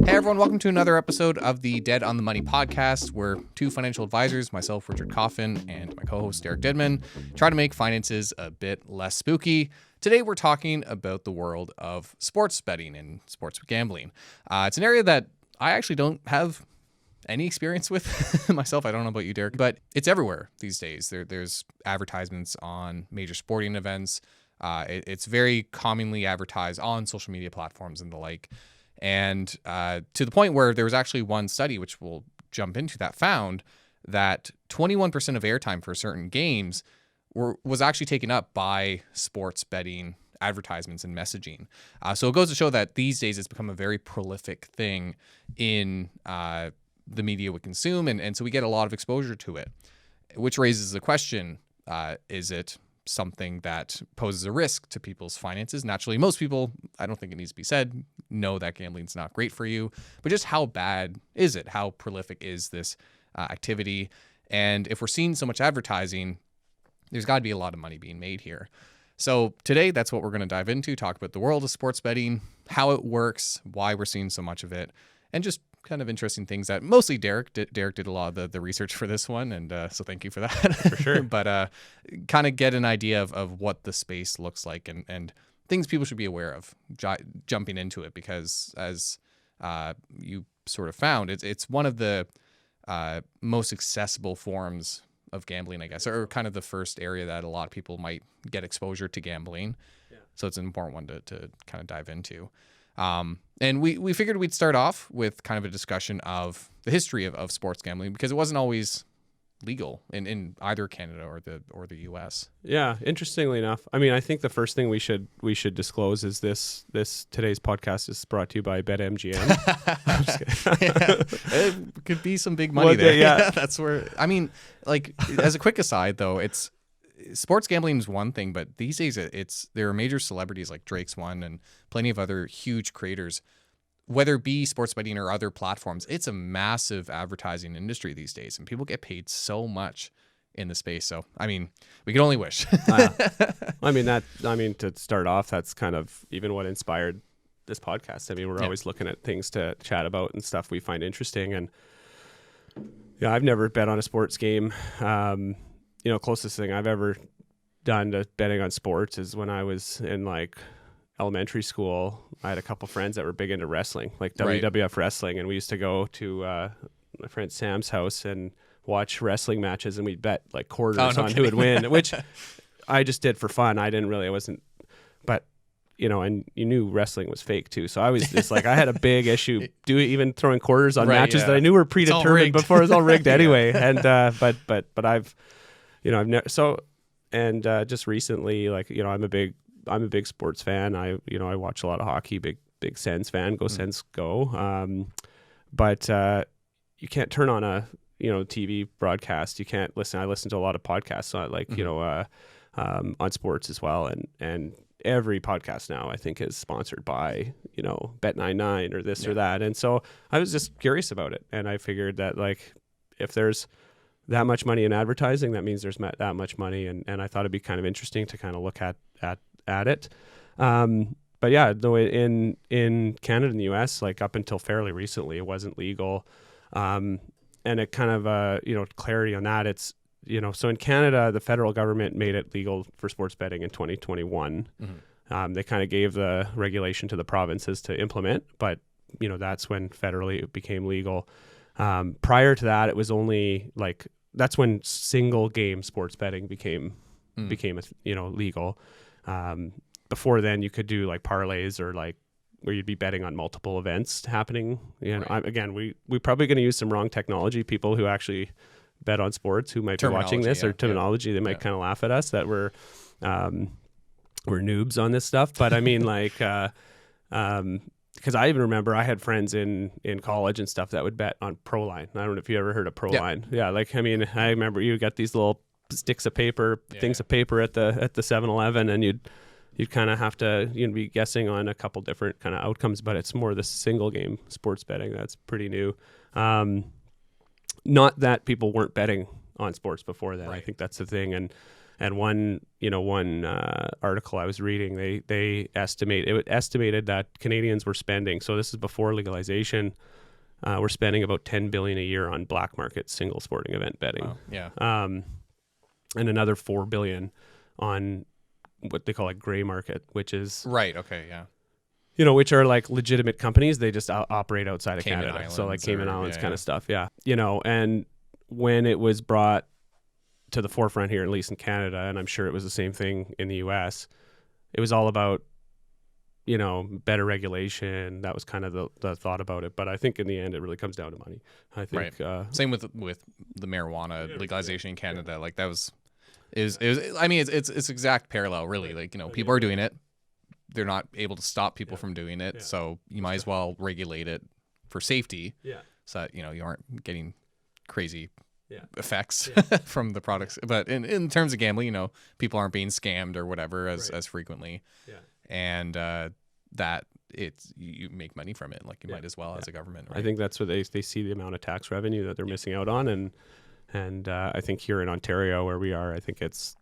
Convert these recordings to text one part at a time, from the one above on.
Hey everyone, welcome to another episode of the Dead on the Money podcast, where two financial advisors, myself, Richard Coffin, and my co-host, Derek Didman, try to make finances a bit less spooky. Today we're talking about the world of sports betting and sports gambling. It's an area that I actually don't have any experience with myself. I don't know about you, Derek, but it's everywhere these days. There's advertisements on major sporting events. It's very commonly advertised on social media platforms and the like. And to the point where there was actually one study, which we'll jump into, that found that 21% of airtime for certain games was actually taken up by sports betting advertisements and messaging. So it goes to show that these days it's become a very prolific thing in the media we consume. And so we get a lot of exposure to it, which raises the question, is it something that poses a risk to people's finances? Naturally, most people, I don't think it needs to be said, know that gambling's not great for you, but just how bad is it? How prolific is this activity? And if we're seeing so much advertising, there's got to be a lot of money being made here. So today, that's what we're going to dive into, talk about the world of sports betting, how it works, why we're seeing so much of it, and just kind of interesting things that mostly Derek did a lot of the research for this one. And so thank you for that. For sure. But kind of get an idea of what the space looks like and things people should be aware of jumping into it, because as you sort of found, it's one of the most accessible forms of gambling, I guess, or kind of the first area that a lot of people might get exposure to gambling. Yeah. So it's an important one to kind of dive into. And we figured we'd start off with kind of a discussion of the history of sports gambling, because it wasn't always legal in either Canada or the US. Yeah, interestingly enough, I mean, I think the first thing we should disclose is this today's podcast is brought to you by BetMGM. I'm just kidding. It could be some big money there. Yeah, that's where. I mean, like, as a quick aside, though, it's sports gambling is one thing, but these days there are major celebrities like Drake's one and plenty of other huge creators, whether it be sports betting or other platforms. It's a massive advertising industry these days, and people get paid so much in the space. So, I mean, we can only wish. I mean, to start off, that's kind of even what inspired this podcast. I mean, we're always looking at things to chat about and stuff we find interesting. And yeah, I've never bet on a sports game. Closest thing I've ever done to betting on sports is when I was in like elementary school. I had a couple friends that were big into wrestling, like WWF wrestling, and we used to go to my friend Sam's house and watch wrestling matches, and we'd bet like quarters on who would win, which I just did for fun. But and you knew wrestling was fake too, so I was just like, I had a big issue even throwing quarters on matches that I knew were predetermined before. It was all rigged anyway. And but I've never just recently, like, I'm a big sports fan. I watch a lot of hockey, big Sens fan, go Sens go. But you can't turn on a TV broadcast. You can't listen. I listen to a lot of podcasts on on sports as well, and every podcast now I think is sponsored by Bet99 or this or that. And so I was just curious about it, and I figured that, like, if there's that much money in advertising, that means there's that much money, and I thought it'd be kind of interesting to kind of look at it. But yeah, though in Canada and the US, like up until fairly recently, it wasn't legal. And it kind of, clarity on that, it's, so in Canada, the federal government made it legal for sports betting in 2021. Mm-hmm. They kind of gave the regulation to the provinces to implement, but, that's when federally it became legal. Prior to that, it was only like, that's when single game sports betting became legal. Before then, you could do like parlays, or like where you'd be betting on multiple events happening. Again, we're probably going to use some wrong technology. People who actually bet on sports who might be watching this, or terminology, they might kind of laugh at us that we're noobs on this stuff. But I mean, like, because I even remember I had friends in college and stuff that would bet on ProLine. I don't know if you ever heard of ProLine. Yeah, like, I mean, I remember you got these little sticks of paper, things of paper at the 7-Eleven, and you'd kind of have to be guessing on a couple different kind of outcomes. But it's more the single game sports betting that's pretty new. Not that people weren't betting on sports before that. Right. I think that's the thing. And one article I was reading, they estimated that Canadians were spending, so this is before legalization, we're spending about $10 billion a year on black market single sporting event betting. Wow. Yeah. And another $4 billion on what they call like gray market, which is right. Okay. Yeah. Which are like legitimate companies. They just operate outside of Cayman Canada. Islands, so like Cayman Islands kind yeah. of stuff. Yeah. And when it was brought to the forefront here, at least in Canada, and I'm sure it was the same thing in the US, it was all about, better regulation. That was kind of the thought about it. But I think in the end, it really comes down to money. I think same with the marijuana legalization in Canada. Like that was I mean, it's exact parallel, really. Like, people are doing it. They're not able to stop people from doing it. So you might as well regulate it for safety. Yeah. So that, you aren't getting crazy effects Yeah. from the products. But in terms of gambling, people aren't being scammed or whatever as frequently. Yeah. And that you make money from it. Like you might as well as a government. Right? I think that's what they see the amount of tax revenue that they're missing out on. And I think here in Ontario where we are, I think it's,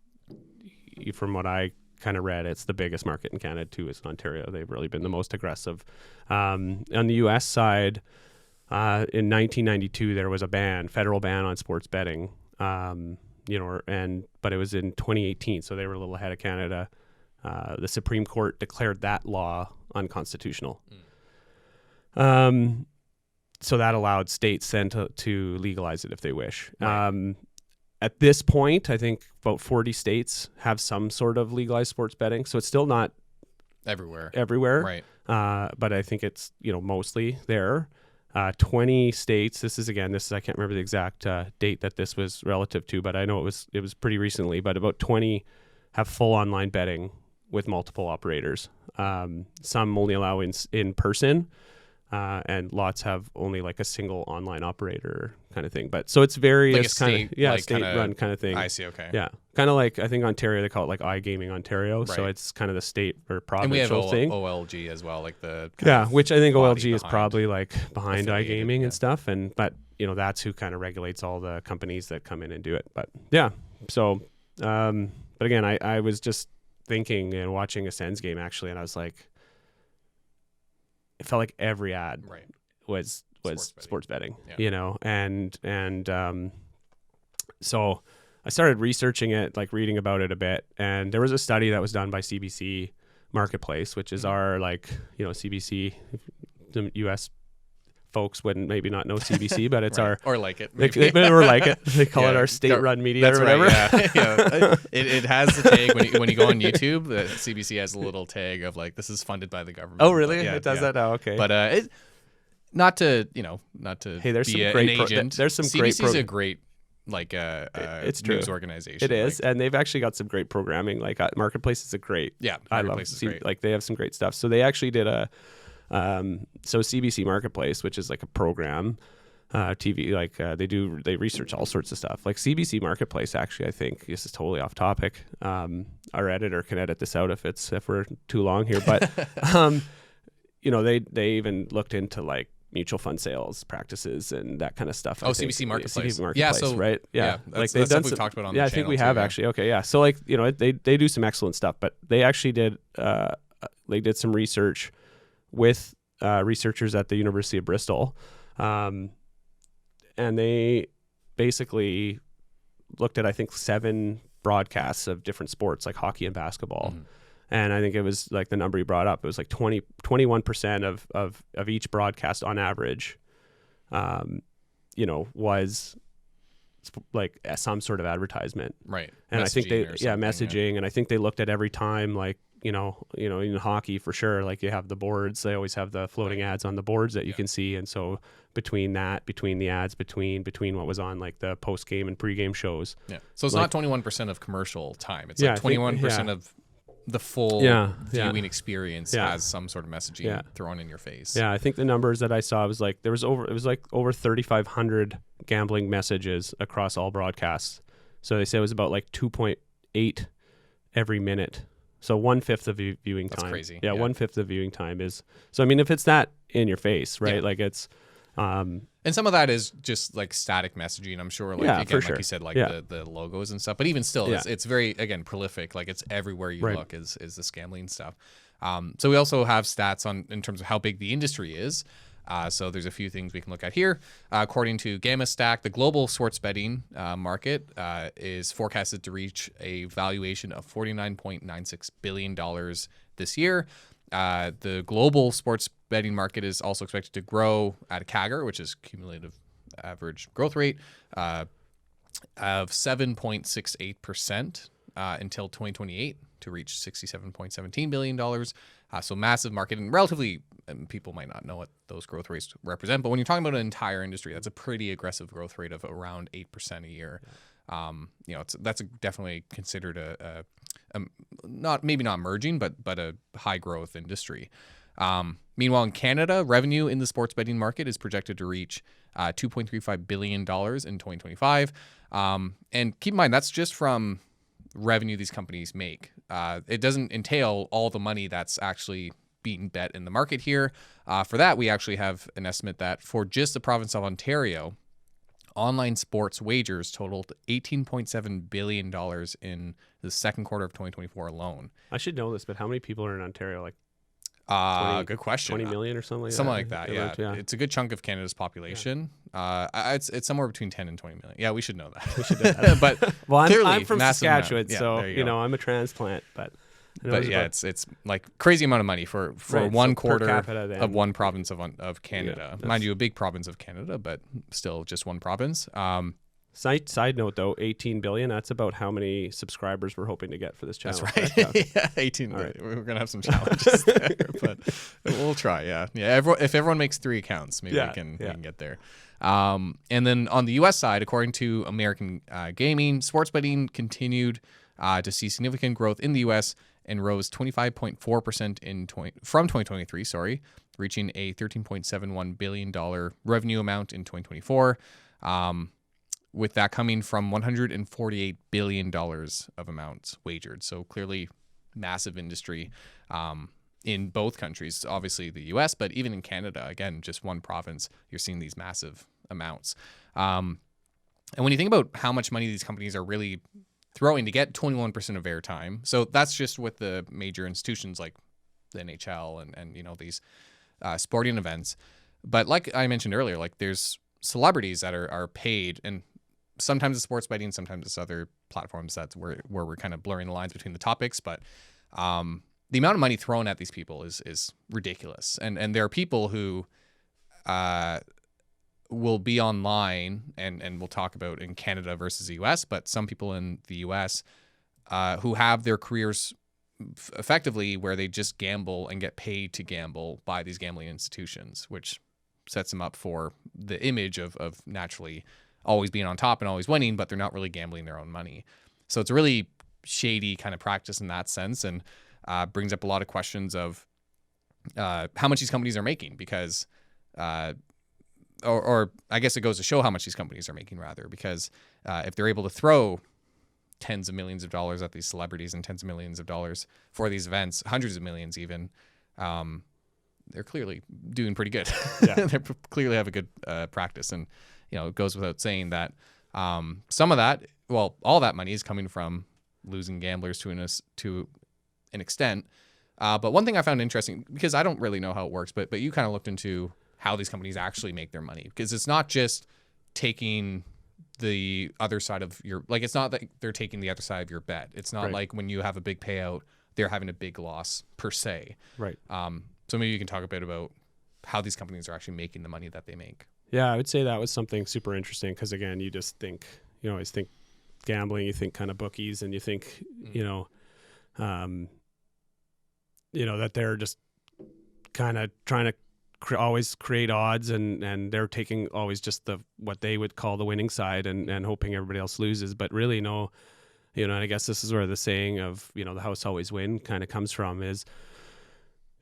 from what I kind of read, it's the biggest market in Canada too, is Ontario. They've really been the most aggressive. On the US side, in 1992, there was a federal ban on sports betting, but it was in 2018, so they were a little ahead of Canada. The Supreme Court declared that law unconstitutional. So that allowed states then to legalize it if they wish. Right. At this point, I think about 40 states have some sort of legalized sports betting. So it's still not everywhere. Right. But I think it's, mostly there. 20 states, I can't remember the exact date that this was relative to, but I know it was pretty recently, but about 20 have full online betting with multiple operators. Some only allow in person, and lots have only like a single online operator kind of thing. But so it's various like state run kind of thing. I see. Okay. Yeah. Kind of like, I think Ontario, they call it like iGaming Ontario. Right. So it's kind of the state or provincial thing. And we have OLG as well, like the which I think OLG is probably like behind iGaming and stuff. But that's who kind of regulates all the companies that come in and do it. But yeah. So, but again, I was just thinking and watching a Sens game actually, and I was like, it felt like every ad was sports betting, and so I started researching it, like reading about it a bit, and there was a study that was done by CBC Marketplace, which is our CBC, the U.S. folks wouldn't maybe not know CBC, but it's our or like it, or like it. They call it our state-run media or whatever. Right, yeah. It has the tag when you go on YouTube. The CBC has a little tag of like, this is funded by the government. Oh, really? It does that now. Okay, but not to hey, there's be some great an agent. There's some CBC's great a great it's news organization. It is, and they've actually got some great programming. Like Marketplace is a great. Yeah, I love is great. Like they have some great stuff. So they actually did so CBC Marketplace, which is like a program, TV, like they research all sorts of stuff. Like CBC Marketplace, actually, I think this is totally off topic. Our editor can edit this out if we're too long here, but they even looked into like mutual fund sales practices and that kind of stuff. CBC Marketplace. CBC Marketplace, yeah, so, right? Yeah, like they've done we've talked about on the channel. Yeah, I think we have actually. Okay, yeah. So like they do some excellent stuff, but they actually did some research with researchers at the University of Bristol, and they basically looked at, I think, 7 broadcasts of different sports like hockey and basketball. Mm-hmm. And I think it was like the number you brought up, it was like 21% of each broadcast on average, was like some sort of advertisement. Right. And messaging, I think messaging. Yeah. And I think they looked at every time, like, in hockey for sure, like you have the boards, they always have the floating ads on the boards that you can see. And so between the ads, between what was on like the post game and pre-game shows. Yeah. So it's not 21% of commercial time. It's like 21% of the full viewing experience has some sort of messaging thrown in your face. Yeah. I think the numbers that I saw was like, it was over 3,500 gambling messages across all broadcasts. So they said it was about like 2.8 every minute. So 1/5 of viewing time. That's crazy. Yeah, 1/5 of viewing time is. So I mean, if it's that in your face, right? Yeah. Like it's. And And some of that is just like static messaging. I'm sure, like, Yeah, again, for like sure. you said, like Yeah. the logos and stuff. But even still, Yeah. it's very, again, prolific. Like, it's everywhere you Right. look is this gambling stuff. So we also have stats in terms of how big the industry is. So there's a few things we can look at here. According to GammaStack, the global sports betting market is forecasted to reach a valuation of $49.96 billion this year. The global sports betting market is also expected to grow at a CAGR, which is cumulative average growth rate, of 7.68% until 2028 to reach $67.17 billion. So massive market, and relatively, people might not know what those growth rates represent, but when you're talking about an entire industry, that's a pretty aggressive growth rate of around 8% a year. That's definitely considered a not emerging, but a high growth industry. Meanwhile, in Canada, revenue in the sports betting market is projected to reach $2.35 billion in 2025. And keep in mind, that's just from revenue these companies make. It doesn't entail all the money that's actually being bet in the market here. For that, we actually have an estimate that for just the province of Ontario, online sports wagers totaled $18.7 billion in the second quarter of 2024 alone. I should know this, but how many people are in Ontario? Like Good question. 20 million or something like that. Yeah. It's a good chunk of Canada's population. It's somewhere between 10 and 20 million. Yeah, we should know that. We should know that. But well, clearly, I'm from Saskatchewan, yeah, so I'm a transplant. But it's like crazy amount of money for right, one so quarter of one province of Canada. Yeah, mind you, a big province of Canada, but still just one province. Side note though, 18 billion. That's about how many subscribers we're hoping to get for this channel. That's right. Yeah, 18. Right. We're gonna have some challenges there, but we'll try. Yeah. If everyone makes 3 accounts, maybe we can get there. And then on the U.S. side, according to American Gaming, sports betting continued to see significant growth in the U.S. and rose 25.4% from 2023. Reaching a $13.71 billion revenue amount in 2024. With that coming from $148 billion of amounts wagered. So clearly massive industry in both countries, obviously the US, but even in Canada, again, just one province, you're seeing these massive amounts. And when you think about how much money these companies are really throwing to get 21% of airtime, so that's just with the major institutions like the NHL and these sporting events. But like I mentioned earlier, like there's celebrities that are paid, and sometimes it's sports betting, sometimes it's other platforms. That's where we're kind of blurring the lines between the topics. But the amount of money thrown at these people is ridiculous. And there are people who will be online, and we'll talk about in Canada versus the US, but some people in the US who have their careers effectively where they just gamble and get paid to gamble by these gambling institutions, which sets them up for the image of naturally always being on top and always winning, but they're not really gambling their own money. So it's a really shady kind of practice in that sense, and brings up a lot of questions of how much these companies are making, because or I guess it goes to show how much these companies are making, rather, because if they're able to throw tens of millions of dollars at these celebrities and tens of millions of dollars for these events, hundreds of millions even, they're clearly doing pretty good. Yeah. They clearly have a good practice. And, it goes without saying that some of that, all that money is coming from losing gamblers to an extent. But one thing I found interesting, because I don't really know how it works, but you kind of looked into how these companies actually make their money, because it's not just taking the other side of it's not that they're taking the other side of your bet. It's not like when you have a big payout, they're having a big loss per se. Right. So maybe you can talk a bit about how these companies are actually making the money that they make. Yeah, I would say that was something super interesting, because again, you just think, always think gambling, you think kind of bookies, and you think, that they're just kind of trying to always create odds, and they're taking always just what they would call the winning side and hoping everybody else loses. But really, no, and I guess this is where the saying of, the house always win kind of comes from, is,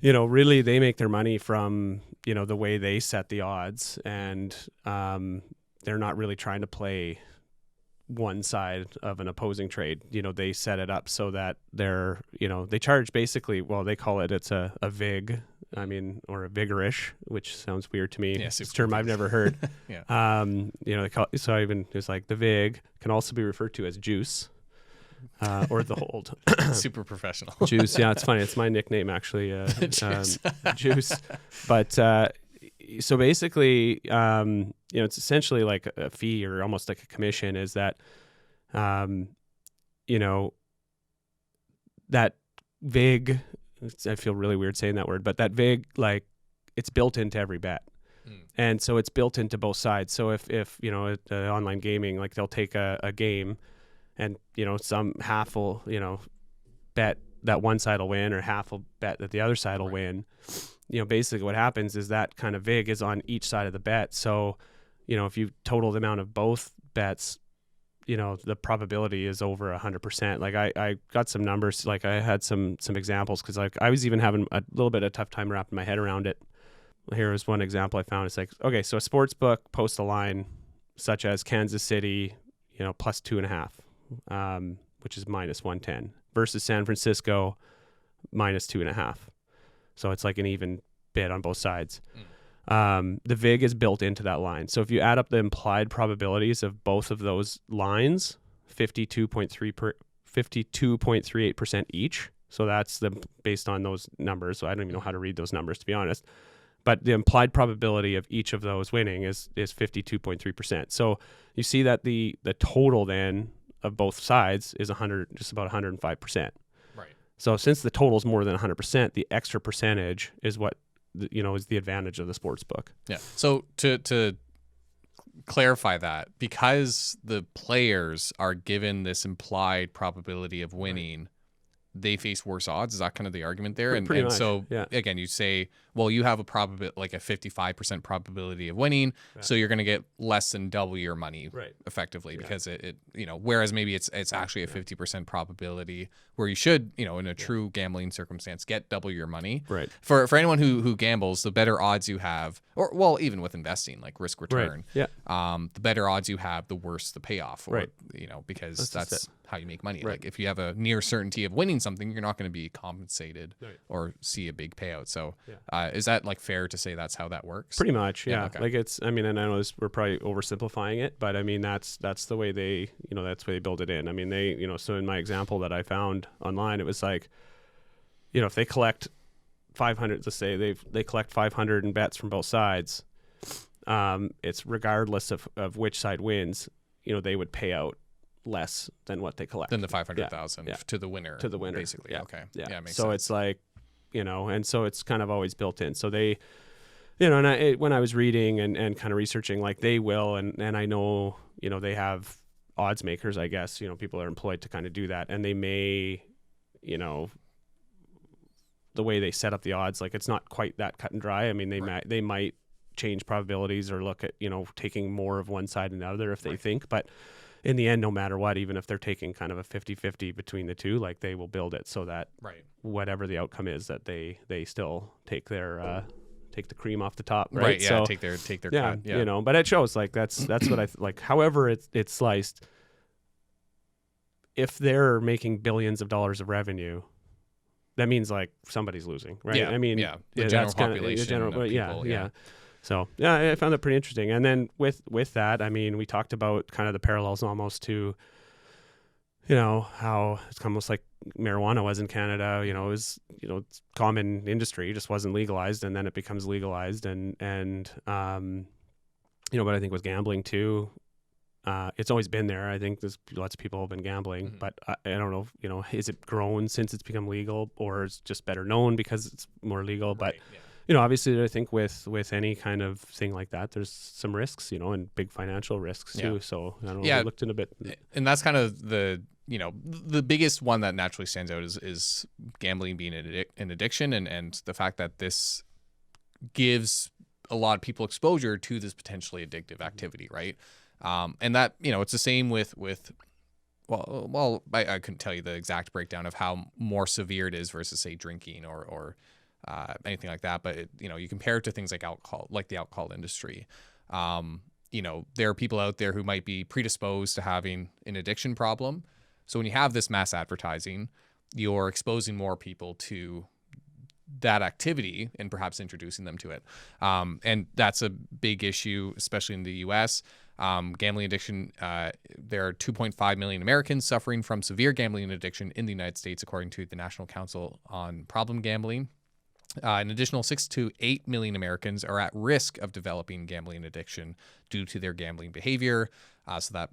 really they make their money from, the way they set the odds, and they're not really trying to play one side of an opposing trade. They set it up so that they're, they charge basically, they call it's a VIG, I mean, or a vigorish, which sounds weird to me. Yeah, It's a super term I've never heard. Yeah. You know, so I even it's like the vig can also be referred to as juice, or the hold. Super professional. Juice. Yeah, it's funny. It's my nickname actually. Juice. Juice. But so basically, you know, it's essentially like a fee or almost like a commission. Is that, you know, that vig. I feel really weird saying that word, but that vig, like, it's built into every bet. And so it's built into both sides. So if you know, online gaming, like they'll take a game and, you know, some half will, you know, bet that one side will win or half will bet that the other side will win. You know, basically what happens is that kind of vig is on each side of the bet. So, you know, if you total the amount of both bets, you know, the probability is over 100%. Like I got some numbers, like I had some examples, because like I was even having a little bit of a tough time wrapping my head around it. Here is one example I found. It's like, okay, so a sports book posts a line such as Kansas City, you know, plus 2.5, which is minus 110, versus San Francisco minus 2.5. So it's like an even bid on both sides. The vig is built into that line. So if you add up the implied probabilities of both of those lines, 52.38% each. So that's based on those numbers. So I don't even know how to read those numbers, to be honest. But the implied probability of each of those winning is 52.3%. So you see that the total then of both sides is just about 105%. Right. So since the total is more than 100%, the extra percentage is what, you know, is the advantage of the sports book. Yeah. So to clarify that, because the players are given this implied probability of winning, they face worse odds. Is that kind of the argument there? Pretty much, so yeah. Again, you say, well, you have a probability, like a 55% probability of winning, so you're going to get less than double your money, effectively, because it you know, whereas maybe it's actually a 50% probability where you should, you know, in a true gambling circumstance, get double your money. Right. For anyone who gambles, the better odds you have, or well, even with investing, like risk return, Yeah. the better odds you have, the worse the payoff, or, Right. you know, because That's that's how you make money. Right. Like if you have a near certainty of winning something, you're not going to be compensated Right. or see a big payout. So is that like fair to say that's how that works? Pretty much, yeah. Okay. Like it's, I mean, and I know we're probably oversimplifying it, but I mean, that's the way they, you know, that's the way they build it in. I mean, they, you know, so in my example that I found online, it was like, you know, if they collect 500, let's say they collect 500 in bets from both sides, it's regardless of which side wins, you know, they would pay out less than what they collect. Than the 500,000 to the winner. To the winner, basically. yeah. Okay. Yeah, makes so sense. it's like, you know, and so it's kind of always built in. So they, you know, and when I was reading and kind of researching, like they will, and I know, you know, they have odds makers, I guess, you know, people are employed to kind of do that, and they may, you know, the way they set up the odds, like it's not quite that cut and dry. I mean, they might change probabilities or look at, you know, taking more of one side than the other if they think, but in the end, no matter what, even if they're taking kind of a 50-50 between the two, like they will build it so that whatever the outcome is, that they still take their take the cream off the top, right? Right. Yeah. So, take their yeah, cut. Yeah. you know, but it shows like that's what I like. However, it's sliced. If they're making billions of dollars of revenue, that means like somebody's losing, right? Yeah. I mean, the general population. Of people, yeah. So yeah, I found that pretty interesting. And then with that, I mean, we talked about kind of the parallels almost to, you know, how it's almost like marijuana was in Canada. You know, it was, you know, it's common industry, it just wasn't legalized, and then it becomes legalized, and you know, but I think with gambling too, it's always been there. I think there's lots of people have been gambling, but I don't know, you know, is it grown since it's become legal, or it's just better known because it's more legal? But you know, obviously, I think with any kind of thing like that, there's some risks, you know, and big financial risks too. So I don't know. I looked in a bit, and that's kind of the, you know, the biggest one that naturally stands out is gambling being an addiction, and the fact that this gives a lot of people exposure to this potentially addictive activity, right? And that, you know, it's the same with well, I couldn't tell you the exact breakdown of how more severe it is versus, say, drinking or anything like that. But, you know, you compare it to things like alcohol, like the alcohol industry. You know, there are people out there who might be predisposed to having an addiction problem. So when you have this mass advertising, you're exposing more people to that activity and perhaps introducing them to it. And that's a big issue, especially in the U.S. Gambling addiction, there are 2.5 million Americans suffering from severe gambling addiction in the United States, according to the National Council on Problem Gambling. An additional 6 to 8 million Americans are at risk of developing gambling addiction due to their gambling behavior. So that,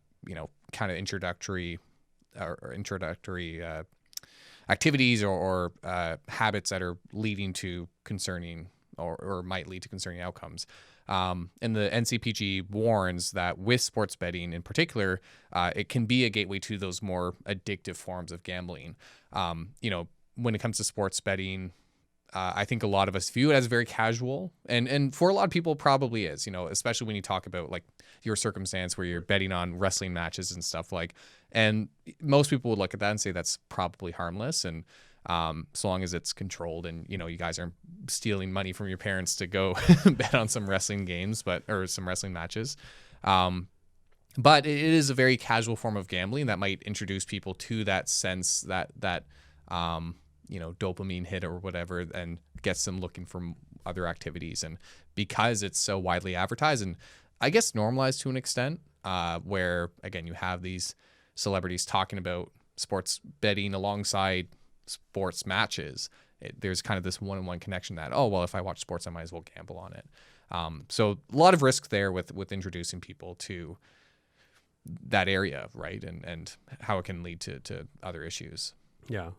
kind of introductory activities or habits that are leading to concerning or might lead to concerning outcomes. And the NCPG warns that with sports betting in particular, it can be a gateway to those more addictive forms of gambling. When it comes to sports betting, I think a lot of us view it as very casual, and for a lot of people probably is, especially when you talk about like your circumstance where you're betting on wrestling matches and stuff and most people would look at that and say that's probably harmless. And so long as it's controlled and, you guys aren't stealing money from your parents to go bet on some wrestling games, or some wrestling matches. But it is a very casual form of gambling that might introduce people to that sense that dopamine hit or whatever, and gets them looking for other activities. And because it's so widely advertised and I guess normalized to an extent, where again, you have these celebrities talking about sports betting alongside sports matches, there's kind of this one-on-one connection that, oh, well, if I watch sports, I might as well gamble on it. So a lot of risk there with introducing people to that area, right? And how it can lead to other issues. Yeah.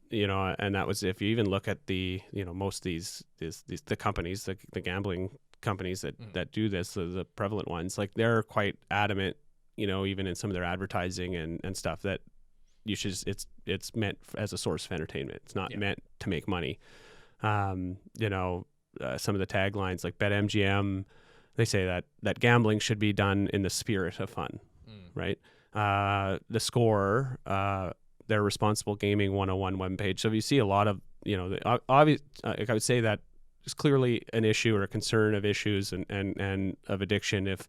And that was, if you even look at the, most of these the companies, the gambling companies that do this, the prevalent ones, like they're quite adamant, even in some of their advertising and stuff, that you should, it's meant as a source of entertainment. It's not meant to make money. Some of the taglines like BetMGM, they say that gambling should be done in the spirit of fun, right? The Score, their Responsible Gaming 101 webpage. So if you see a lot of, obvious, I would say that is clearly an issue or a concern of issues and of addiction. If,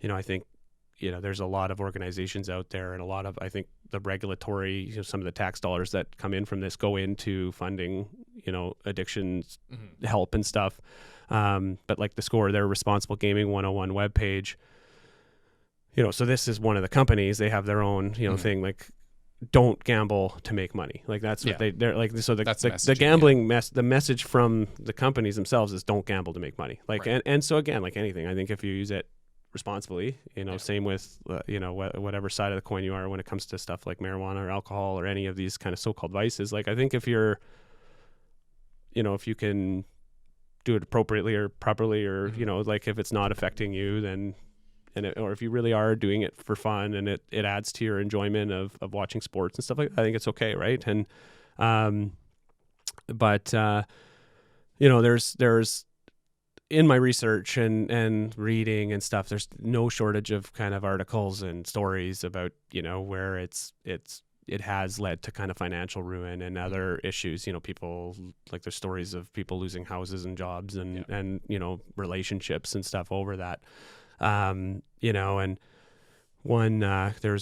I think, there's a lot of organizations out there, and a lot of, I think, the regulatory, some of the tax dollars that come in from this go into funding, addictions help and stuff. But like the Score, their Responsible Gaming 101 webpage, so this is one of the companies, they have their own, thing, like, don't gamble to make money. Like that's what they're like. So the gambling the message from the companies themselves is don't gamble to make money. Like, right. and so again, like anything, I think if you use it responsibly, same with, whatever side of the coin you are when it comes to stuff like marijuana or alcohol or any of these kind of so-called vices. Like, I think if you're, if you can do it appropriately or properly, or, like if it's not affecting you, then, or if you really are doing it for fun and it adds to your enjoyment of watching sports and stuff like that, I think it's okay. Right. And, there's in my research and reading and stuff, there's no shortage of kind of articles and stories about, where it has led to kind of financial ruin and other issues. People, like, there's stories of people losing houses and jobs and relationships and stuff over that. And there's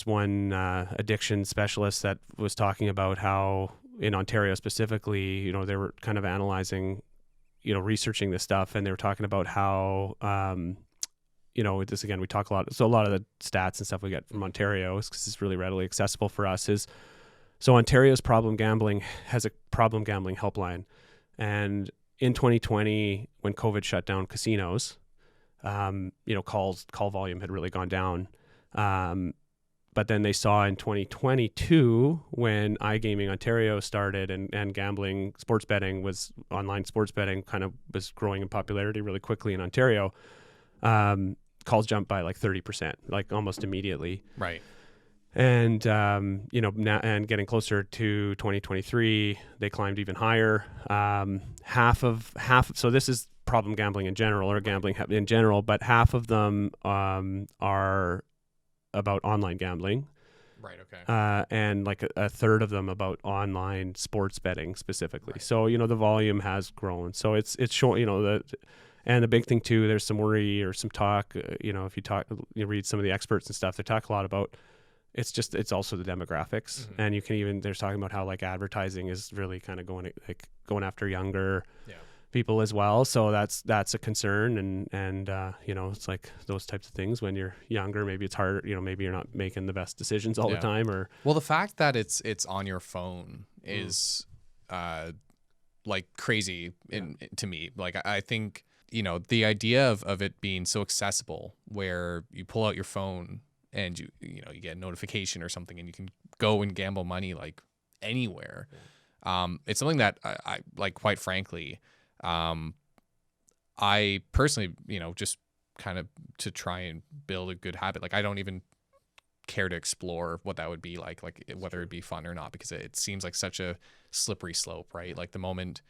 one addiction specialist that was talking about how in Ontario specifically, they were kind of analyzing, researching this stuff, and they were talking about how, this again, we talk a lot. So a lot of the stats and stuff we get from Ontario, because it's really readily accessible for us, is so Ontario's problem gambling has a problem gambling helpline, and in 2020 when COVID shut down casinos, call volume had really gone down. But then they saw in 2022 when iGaming Ontario started and gambling, sports betting online sports betting kind of was growing in popularity really quickly in Ontario. Calls jumped by like 30%, like almost immediately. Right. And, now, and getting closer to 2023, they climbed even higher. So this is problem gambling in general, or gambling in general, but half of them are about online gambling. Right. Okay. And like a third of them about online sports betting specifically. Right. So, the volume has grown. So it's showing, and the big thing too, there's some worry or some talk, if you read some of the experts and stuff, they talk a lot about it's also the demographics, and you can even, there's talking about how like advertising is really kind of going after younger people as well. So that's a concern, and you know, it's like those types of things. When you're younger, maybe it's harder, you know, maybe you're not making the best decisions all the time, or well, the fact that it's on your phone is like crazy to me. Like I think, you know, the idea of it being so accessible, where you pull out your phone and you know, you get a notification or something, and you can go and gamble money like anywhere. It's something that I like, quite frankly, I personally, you know, just kind of to try and build a good habit, like I don't even care to explore what that would be like whether it'd be fun or not, because it seems like such a slippery slope, right? Like the moment,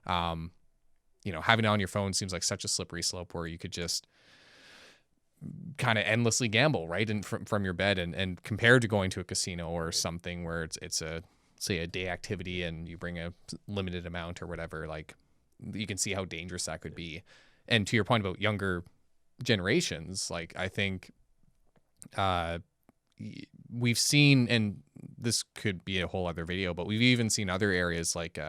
you know, having it on your phone seems like such a slippery slope where you could just kind of endlessly gamble, right? And from your bed, and compared to going to a casino or something where it's a, say, a day activity and you bring a limited amount or whatever, like you can see how dangerous that could be. And to your point about younger generations, like I think we've seen, and this could be a whole other video, but we've even seen other areas like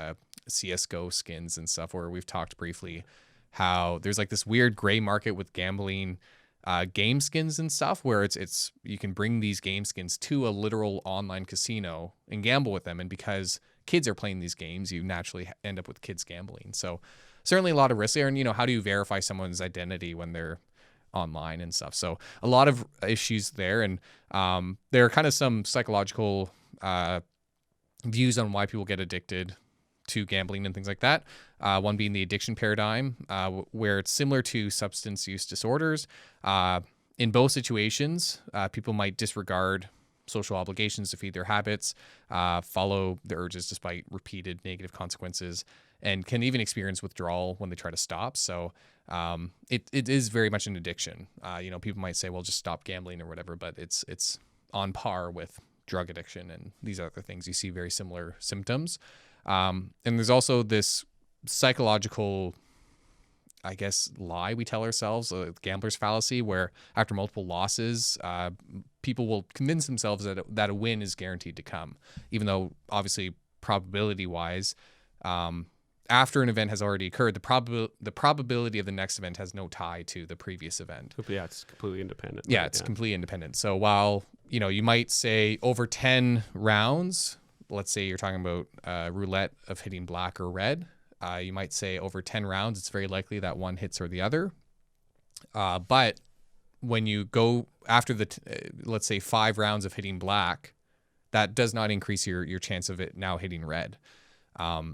CSGO skins and stuff, where we've talked briefly how there's like this weird gray market with gambling game skins and stuff, where it's you can bring these game skins to a literal online casino and gamble with them, and because kids are playing these games, you naturally end up with kids gambling. So certainly a lot of risk there. And, you know, how do you verify someone's identity when they're online and stuff? So a lot of issues there. And there are kind of some psychological views on why people get addicted to gambling and things like that. One being the addiction paradigm, where it's similar to substance use disorders. In both situations, people might disregard social obligations to feed their habits, follow the urges despite repeated negative consequences, and can even experience withdrawal when they try to stop. So it is very much an addiction. You know, people might say, well, just stop gambling or whatever, but it's on par with drug addiction and these other things. You see very similar symptoms. And there's also this psychological, I guess, lie we tell ourselves, gambler's fallacy, where after multiple losses, people will convince themselves that a win is guaranteed to come, even though obviously probability-wise, after an event has already occurred, the probability of the next event has no tie to the previous event. Yeah, it's completely independent. Yeah, it's completely independent. So while, you know, you might say over 10 rounds, let's say you're talking about roulette of hitting black or red, you might say over 10 rounds, it's very likely that one hits or the other. But when you go after let's say 5 rounds of hitting black, that does not increase your chance of it now hitting red.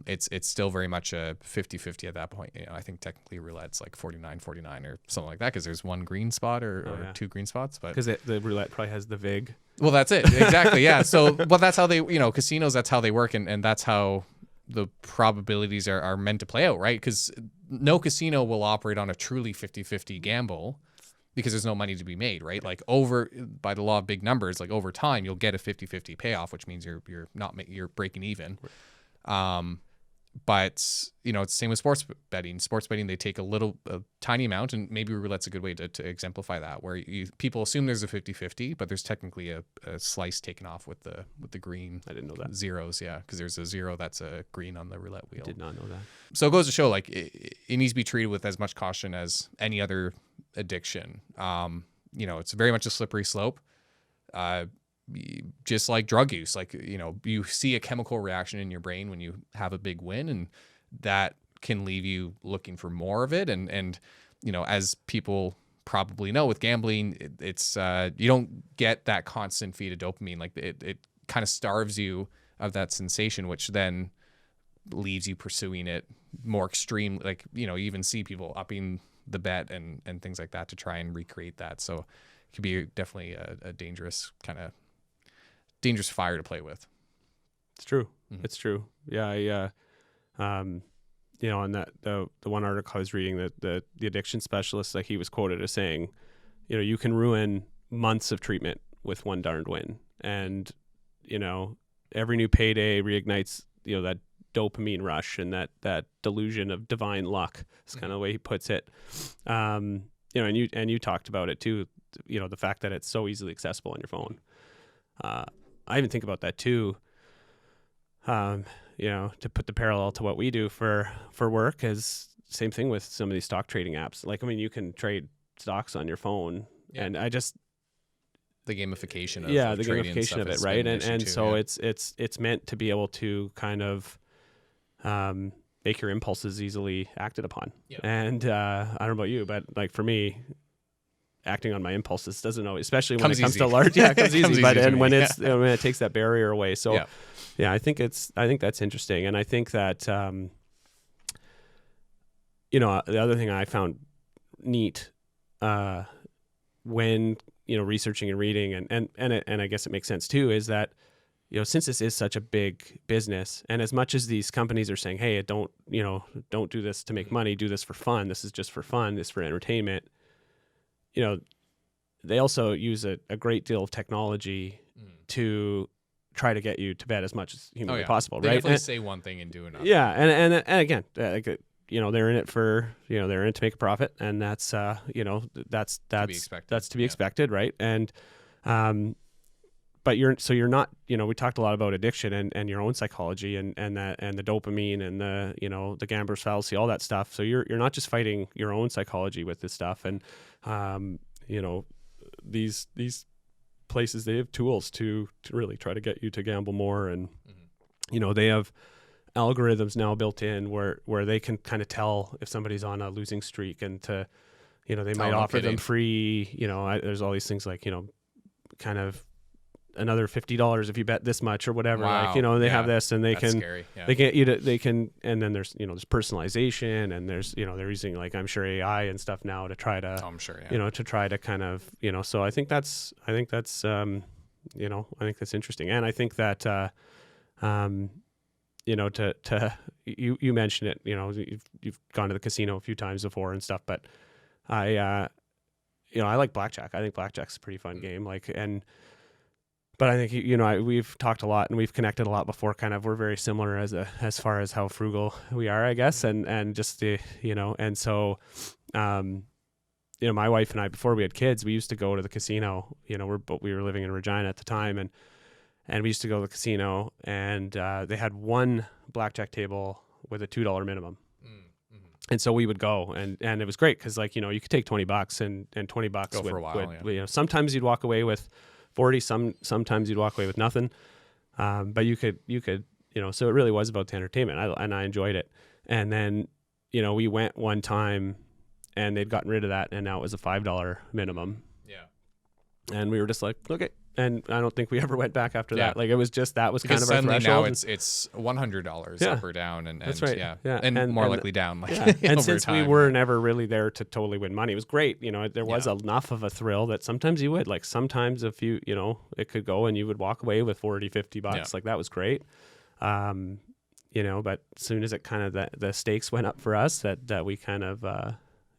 It's still very much a 50-50 at that point. You know, I think technically roulette's like 49-49 or something like that, because there's one green spot or 2 green spots. But because the roulette probably has the VIG. Well, that's it. Exactly. Yeah. So, well, that's how they, you know, casinos, that's how they work. And that's how the probabilities are meant to play out, right? Because no casino will operate on a truly 50-50 gamble, because there's no money to be made, right? Like by the law of big numbers, like over time, you'll get a 50-50 payoff, which means you're breaking even. But, you know, it's the same with sports betting. Sports betting, they take a tiny amount, and maybe roulette's a good way to exemplify that, where people assume there's a 50-50, but there's technically a slice taken off with the green. I didn't know that. Zeros, yeah, because there's a 0 that's a green on the roulette wheel. I did not know that. So it goes to show, like, it needs to be treated with as much caution as any other addiction. You know, it's very much a slippery slope. Just like drug use, like, you know, you see a chemical reaction in your brain when you have a big win, and that can leave you looking for more of it. And you know, as people probably know, with gambling, it's you don't get that constant feed of dopamine. Like it kind of starves you of that sensation, which then leaves you pursuing it more extreme. Like, you know, you even see people upping the bet and things like that to try and recreate that. So it could be definitely a dangerous fire to play with. It's true. Mm-hmm. It's true. Yeah. You know, on that, the one article I was reading, that the addiction specialist, like, he was quoted as saying, you know, you can ruin months of treatment with one darned win. And, you know, every new payday reignites, you know, that dopamine rush and that delusion of divine luck. It's kind of the way he puts it. You know, and you talked about it too, you know, the fact that it's so easily accessible on your phone. I even think about that too. To put the parallel to what we do for work is same thing with some of these stock trading apps. Like, I mean, you can trade stocks on your phone, and I just the gamification of the trading and gamification stuff of it, is right? an issue And too, so yeah. it's meant to be able to kind of make your impulses easily acted upon. Yeah. And I don't know about you, but like for me, acting on my impulses doesn't always, especially when Comes it comes easy. to large, it comes easy. But to and me, when yeah. it's when it takes that barrier away, so Yeah. I think that's interesting, and I think that the other thing I found neat when researching and reading, and I guess it makes sense too, is that since this is such a big business, and as much as these companies are saying, hey, don't do this to make money, do this for fun, this is just for fun, this is for entertainment, they also use a great deal of technology to try to get you to bet as much as humanly possible, they right? Definitely say one thing and do another. Yeah, and again, they're in it for they're in it to make a profit, and that's that's to be expected. That's to be expected, right? And but you're not, we talked a lot about addiction and your own psychology and the dopamine and the gambler's fallacy, all that stuff. So you're not just fighting your own psychology with this stuff, and these places, they have tools to really try to get you to gamble more, and they have algorithms now built in where they can kind of tell if somebody's on a losing streak, and to they might offer them free, there's all these things like kind of another $50 if you bet this much or whatever. Wow. Like they have this, and they That's can scary. Yeah. they get you to, they can, and then there's there's personalization, and there's they're using, like, I'm sure, AI and stuff now to try to I'm sure, yeah. to try to kind of so I think that's I think that's interesting, and I think that you mentioned it, you've gone to the casino a few times before and stuff, but I like blackjack. I think blackjack's a pretty fun game, but I think we've talked a lot and we've connected a lot before. Kind of, we're very similar as far as how frugal we are, I guess, and just the and so my wife and I, before we had kids, we used to go to the casino. We were living in Regina at the time, and we used to go to the casino, and they had one blackjack table with a $2 minimum. And so we would go, and it was great because, like, you could take $20 and $20 Go for a while, sometimes you'd walk away with 40, sometimes you'd walk away with nothing. But you could, so it really was about the entertainment, and I enjoyed it. And then, we went one time and they'd gotten rid of that, and now it was a $5 minimum. Yeah. And we were just like, okay. And I don't think we ever went back after that. Like, it was just, that was because kind of our suddenly threshold. Now it's $100 up or down, and that's right. Yeah. Yeah. And more likely down. Like, and over since time, we were never really there to totally win money, it was great. There was Yeah. enough of a thrill that sometimes you would, like, sometimes if you, it could go and you would walk away with $40, $50. Yeah. Like, that was great. But as soon as it kind of, the stakes went up for us, that we kind of,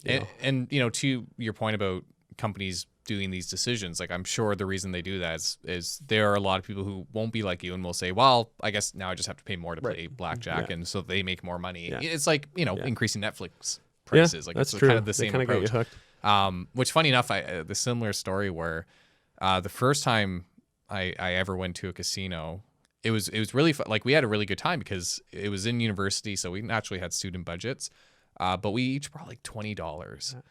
and to your point about companies doing these decisions, like, I'm sure the reason they do that is there are a lot of people who won't be like you and will say, well, I guess now I just have to pay more to play blackjack, and so they make more money. Yeah. It's like increasing Netflix prices. Like, that's it's true. kind of the same kind of approach. get you hooked. Which, funny enough, the similar story where the first time I ever went to a casino, it was really fun. Like, we had a really good time because it was in university, so we naturally had student budgets, but we each brought like $20. Yeah.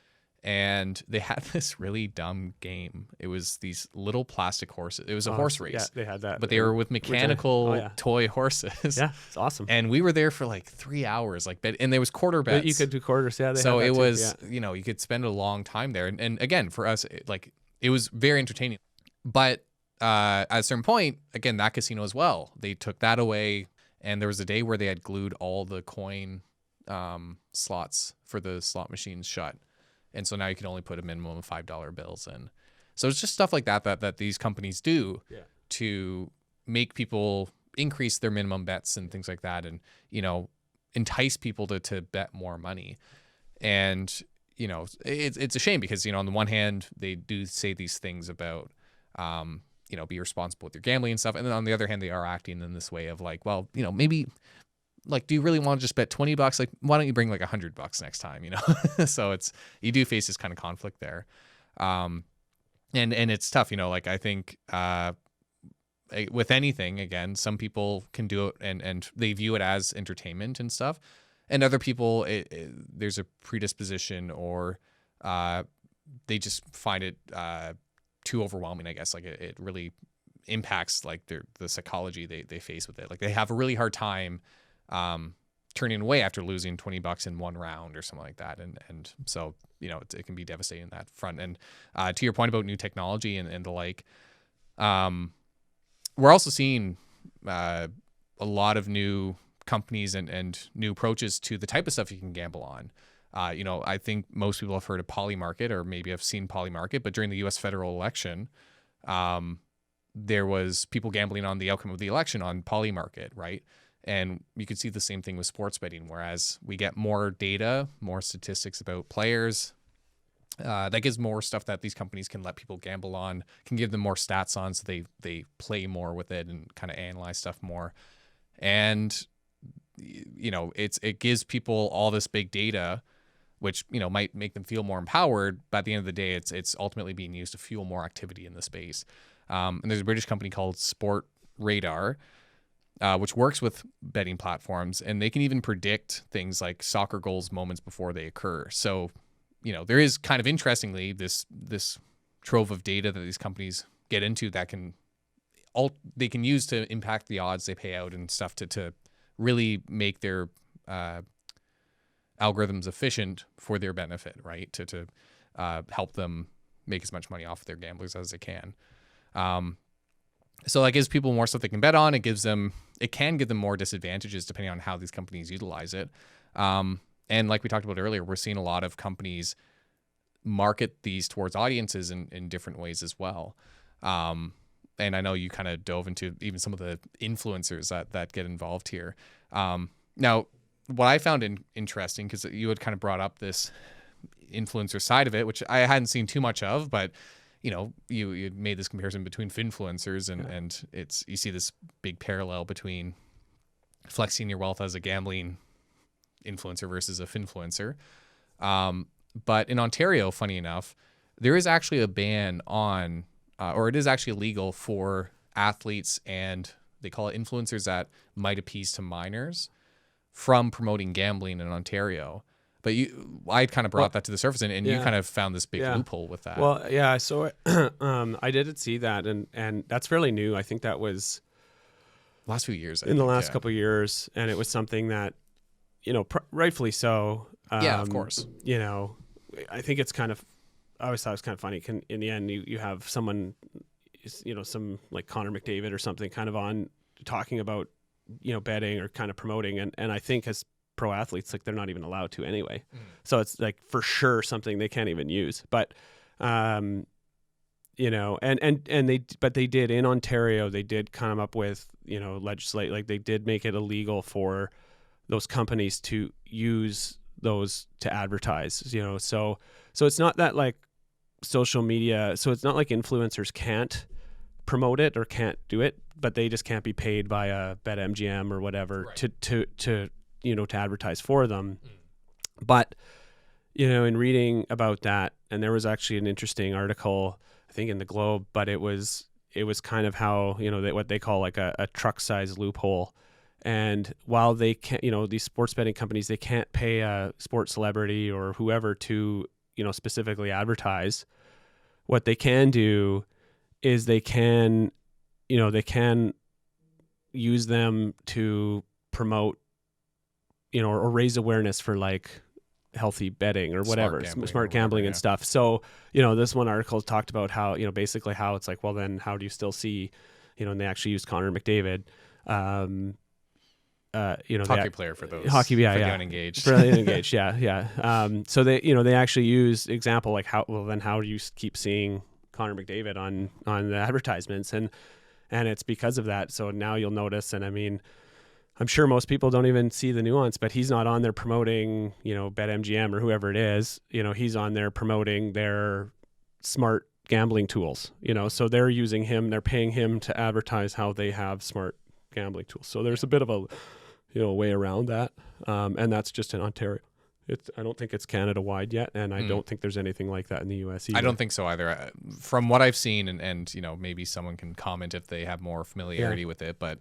And they had this really dumb game. It was these little plastic horses. It was a horse race. Yeah, they had that. But they were with mechanical toy horses. Yeah, it's awesome. And we were there for like 3 hours, and there was quarter bets. But you could do quarters, yeah. So it was, you could spend a long time there. And again, for us, it was very entertaining. But at a certain point, again, that casino as well, they took that away. And there was a day where they had glued all the coin slots for the slot machines shut. And so now you can only put a minimum of $5 bills in. So it's just stuff like that these companies do to make people increase their minimum bets and things like that, and entice people to bet more money. And it's a shame because on the one hand they do say these things about be responsible with your gambling and stuff, and then on the other hand they are acting in this way of like, well, maybe, like, do you really want to just bet $20? Like, why don't you bring like $100 next time? So you do face this kind of conflict there, and it's tough. Like, I think with anything, again, some people can do it and they view it as entertainment and stuff. And other people, there's a predisposition or they just find it too overwhelming, I guess. Like it really impacts like the psychology they face with it. Like they have a really hard time turning away after losing $20 in one round or something like that. And so, it can be devastating in that front. And to your point about new technology and the like, we're also seeing a lot of new companies and new approaches to the type of stuff you can gamble on. I think most people have heard of Polymarket or maybe have seen Polymarket, but during the U.S. federal election, there was people gambling on the outcome of the election on Polymarket, right? And you could see the same thing with sports betting, whereas we get more data, more statistics about players. That gives more stuff that these companies can let people gamble on, can give them more stats on, so they play more with it and kind of analyze stuff more. And it gives people all this big data, which might make them feel more empowered. But at the end of the day, it's ultimately being used to fuel more activity in the space. And there's a British company called Sport Radar, which works with betting platforms, and they can even predict things like soccer goals moments before they occur. So, there is kind of interestingly this trove of data that these companies get into that they can use to impact the odds they pay out and stuff to really make their algorithms efficient for their benefit, right? To help them make as much money off their gamblers as they can. So that gives people more stuff they can bet on. It can give them more disadvantages depending on how these companies utilize it. And like we talked about earlier, we're seeing a lot of companies market these towards audiences in different ways as well. And I know you kind of dove into even some of the influencers that get involved here. Now, what I found interesting, because you had kind of brought up this influencer side of it, which I hadn't seen too much of, but you made this comparison between finfluencers and you see this big parallel between flexing your wealth as a gambling influencer versus a finfluencer. But in Ontario, funny enough, there is actually a ban on, or it is actually illegal for athletes and they call it influencers that might appease to minors from promoting gambling in Ontario. But I kind of brought that to the surface, and you kind of found this big loophole with that. Well, yeah, so I did see that, and that's fairly new. I think that was last few years. In the last couple of years, and it was something that, rightfully so. Yeah, of course. I think it's kind of, I always thought it was kind of funny. In the end, you have someone, some like Connor McDavid or something kind of on talking about, betting or kind of promoting. And I think as pro athletes, like they're not even allowed to anyway. So it's like for sure something they can't even use. But, and they did in Ontario, they did come up with, legislate, like they did make it illegal for those companies to use those to advertise, so it's not that like social media, so it's not like influencers can't promote it or can't do it, but they just can't be paid by a BetMGM or whatever to advertise for them. But in reading about that, and there was actually an interesting article, I think in the Globe, but it was kind of how what they call like a truck size loophole. And while they can't, these sports betting companies, they can't pay a sports celebrity or whoever to, specifically advertise. What they can do is they can use them to promote, or raise awareness for like healthy betting or whatever, smart gambling and stuff. So, this one article talked about how, basically how it's like, well, then how do you still see, and they actually used Connor McDavid, hockey player for those hockey, for the unengaged. For the unengaged, yeah. So they actually use example like how do you keep seeing Connor McDavid on the advertisements, and it's because of that. So now you'll notice, and I mean, I'm sure most people don't even see the nuance, but he's not on there promoting, BetMGM or whoever it is. He's on there promoting their smart gambling tools. So they're using him, they're paying him to advertise how they have smart gambling tools. So there's a bit of a way around that, and that's just in Ontario. I don't think it's Canada wide yet, and I don't think there's anything like that in the U.S. either. I don't think so either. From what I've seen, and maybe someone can comment if they have more familiarity with it, but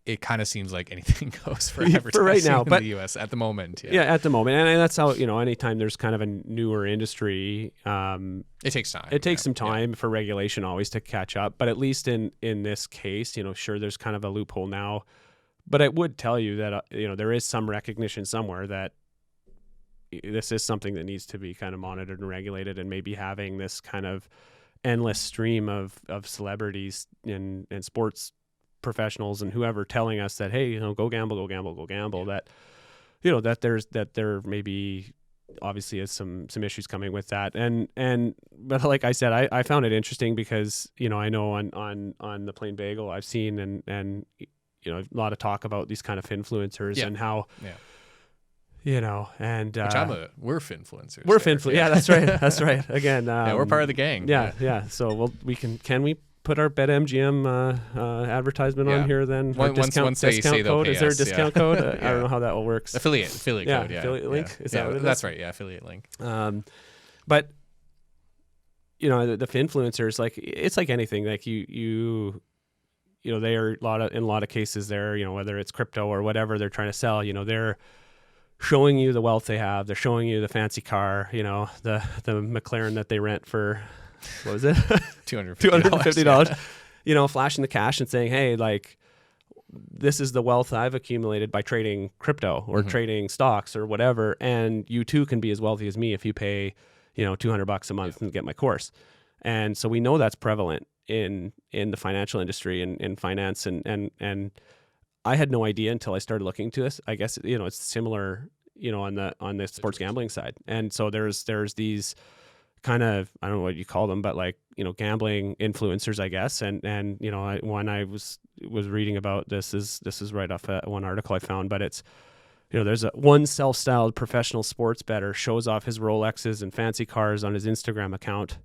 it kind of seems like anything goes for advertising for right now, in but the U.S. at the moment. Yeah, at the moment, and that's how anytime there's kind of a newer industry, it takes time. It takes some time for regulation always to catch up. But at least in this case, sure, there's kind of a loophole now, but I would tell you that there is some recognition somewhere that this is something that needs to be kind of monitored and regulated, and maybe having this kind of endless stream of celebrities and sports professionals and whoever telling us that, hey, go gamble, go gamble, go gamble, that that there maybe obviously is some issues coming with that. But like I said, I found it interesting because I know on the Plain Bagel I've seen and a lot of talk about these kind of influencers and how and we're finfluencers. We're finfluencers. Yeah, that's right. That's right. Again, we're part of the gang. Yeah. So can we put our BetMGM advertisement on here then? Once they say code. Is there a discount code? I don't know how that all works. Affiliate code. Yeah. Affiliate link. Is that what it is? That's right. Yeah. Affiliate link. But the influencers, like, it's like anything. Like they are in a lot of cases there. Whether it's crypto or whatever they're trying to sell. They're showing you the wealth they have. They're showing you the fancy car. The McLaren that they rent for. What was it? $250. Flashing the cash and saying, hey, like, this is the wealth I've accumulated by trading crypto or trading stocks or whatever. And you too can be as wealthy as me if you pay, $200 a month and get my course. And so we know that's prevalent in the financial industry and in finance. And I had no idea until I started looking into this. I guess, it's similar, on the sports gambling side. And so there's these kind of, I don't know what you call them, but like, gambling influencers, I guess. And when I was reading about this is right off one article I found, but it's, there's one self-styled professional sports bettor shows off his Rolexes and fancy cars on his Instagram account,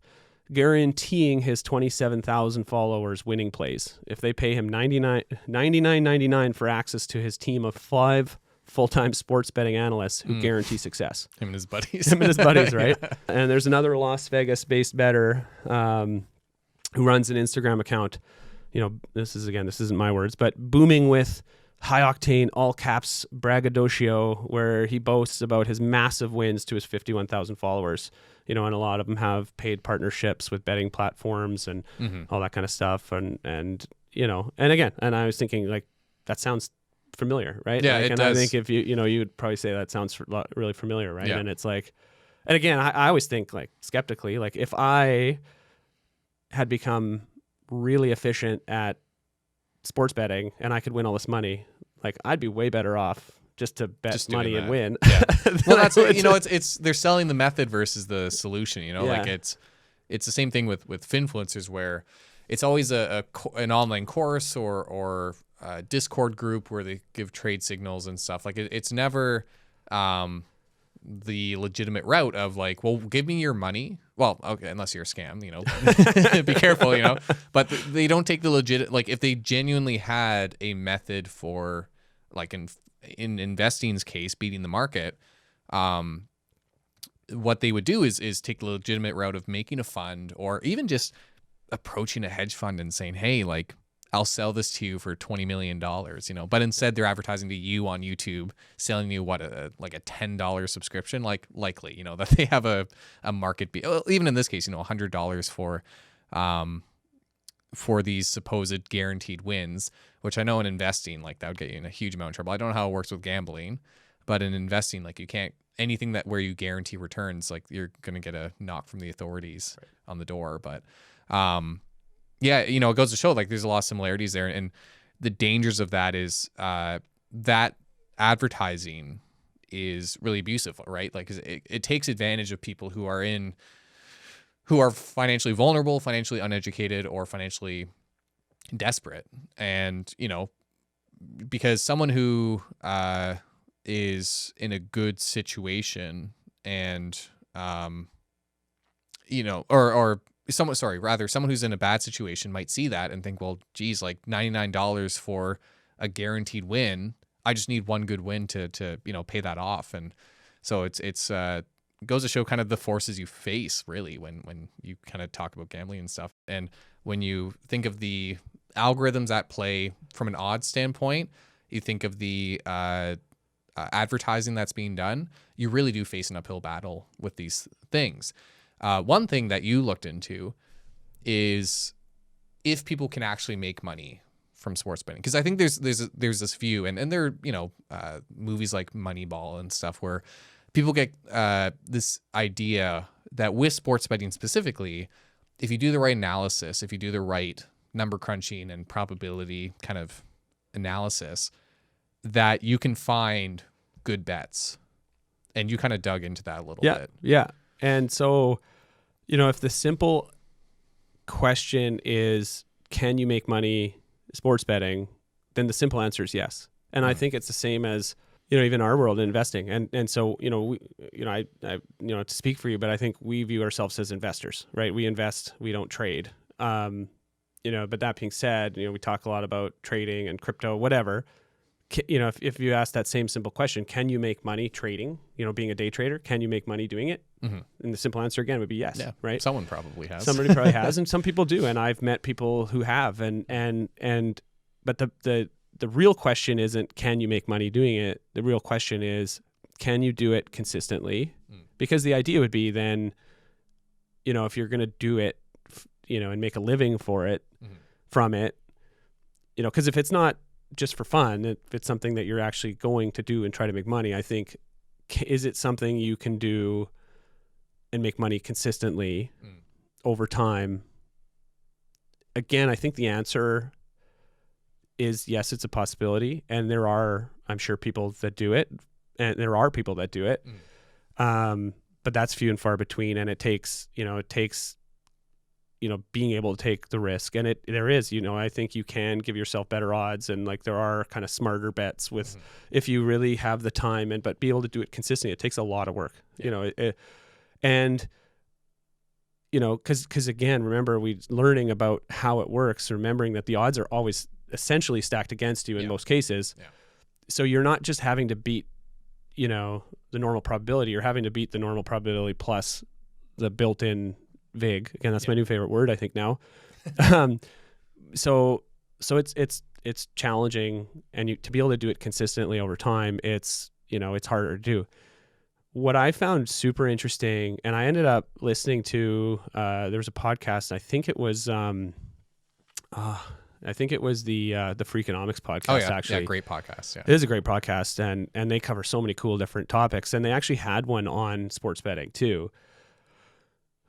guaranteeing his 27,000 followers winning plays if they pay him $99.99 for access to his team of 5 full-time sports betting analysts who guarantee success. Him and his buddies. Right? Yeah. And there's another Las Vegas-based bettor who runs an Instagram account. This isn't my words, but booming with high-octane, all-caps braggadocio, where he boasts about his massive wins to his 51,000 followers. And a lot of them have paid partnerships with betting platforms and all that kind of stuff. And again, I was thinking, like, that sounds familiar, right? Yeah, it does. I think if you would probably say that sounds really familiar, right? Yeah. And it's like, and again, I always think, like, skeptically, like, if I had become really efficient at sports betting and I could win all this money, like, I'd be way better off just to bet money and win. Yeah. Well, that's it's they're selling the method versus the solution. Like it's the same thing with finfluencers, where it's always an online course or a Discord group where they give trade signals and stuff. Like it's never the legitimate route of, like, well, give me your money. Well, okay, unless you're a scam, be careful, But they don't take the legit, like, if they genuinely had a method for, like, in investing's case, beating the market, what they would do is take the legitimate route of making a fund, or even just approaching a hedge fund and saying, hey, like, I'll sell this to you for $20 million, but instead they're advertising to you on YouTube, selling you like a $10 subscription, likely, that they have a market, even in this case, $100 for these supposed guaranteed wins, which I know in investing, like, that would get you in a huge amount of trouble. I don't know how it works with gambling, but in investing, like, you can't, anything that where you guarantee returns, like, you're going to get a knock from the authorities on the door. But, yeah, it goes to show, like, there's a lot of similarities there. And the dangers of that is that advertising is really abusive, right? Like, 'cause it takes advantage of people who are financially vulnerable, financially uneducated, or financially desperate. And, because someone who is in a good situation and, someone who's in a bad situation might see that and think, well, geez, like, $99 for a guaranteed win. I just need one good win to pay that off. And So it's goes to show kind of the forces you face really when you kind of talk about gambling and stuff. And when you think of the algorithms at play from an odds standpoint, you think of the advertising that's being done, you really do face an uphill battle with these things. One thing that you looked into is if people can actually make money from sports betting, because I think there's this view, and there are movies like Moneyball and stuff where people get this idea that with sports betting specifically, if you do the right analysis, if you do the right number crunching and probability kind of analysis, that you can find good bets. And you kind of dug into that a little bit. Yeah. And so, if the simple question is, can you make money sports betting? Then the simple answer is yes. And I think it's the same as, even our world in investing. And so, I to speak for you, but I think we view ourselves as investors, right? We invest, we don't trade. But that being said, we talk a lot about trading and crypto, whatever. If you ask that same simple question, can you make money trading, being a day trader, can you make money doing it? Mm-hmm. And the simple answer again would be yes, yeah, right? Someone probably has. Somebody probably has, and some people do. And I've met people who have, but the real question isn't, can you make money doing it? The real question is, can you do it consistently? Because the idea would be then, if you're going to do it, and make a living for it, from it, because if it's not just for fun, if it's something that you're actually going to do and try to make money, I think, is it something you can do and make money consistently over time? Again, I think the answer is yes, it's a possibility. And there are, I'm sure, people that do it, and there are people that do it. But that's few and far between. And it takes being able to take the risk. And there is, I think you can give yourself better odds, and like there are kind of smarter bets with, if you really have the time but be able to do it consistently. It takes a lot of work, because again, remember, we learning about how it works, remembering that the odds are always essentially stacked against you in most cases. Yeah. So you're not just having to beat, the normal probability, you're having to beat the normal probability plus the built-in VIG. Again, that's my new favorite word, I think, now. So it's challenging, and to be able to do it consistently over time, it's harder to do. What I found super interesting, and I ended up listening to, there was a podcast, I think it was the Freakonomics podcast, actually. Yeah, great podcast. Yeah. It is a great podcast, and they cover so many cool different topics, and they actually had one on sports betting too.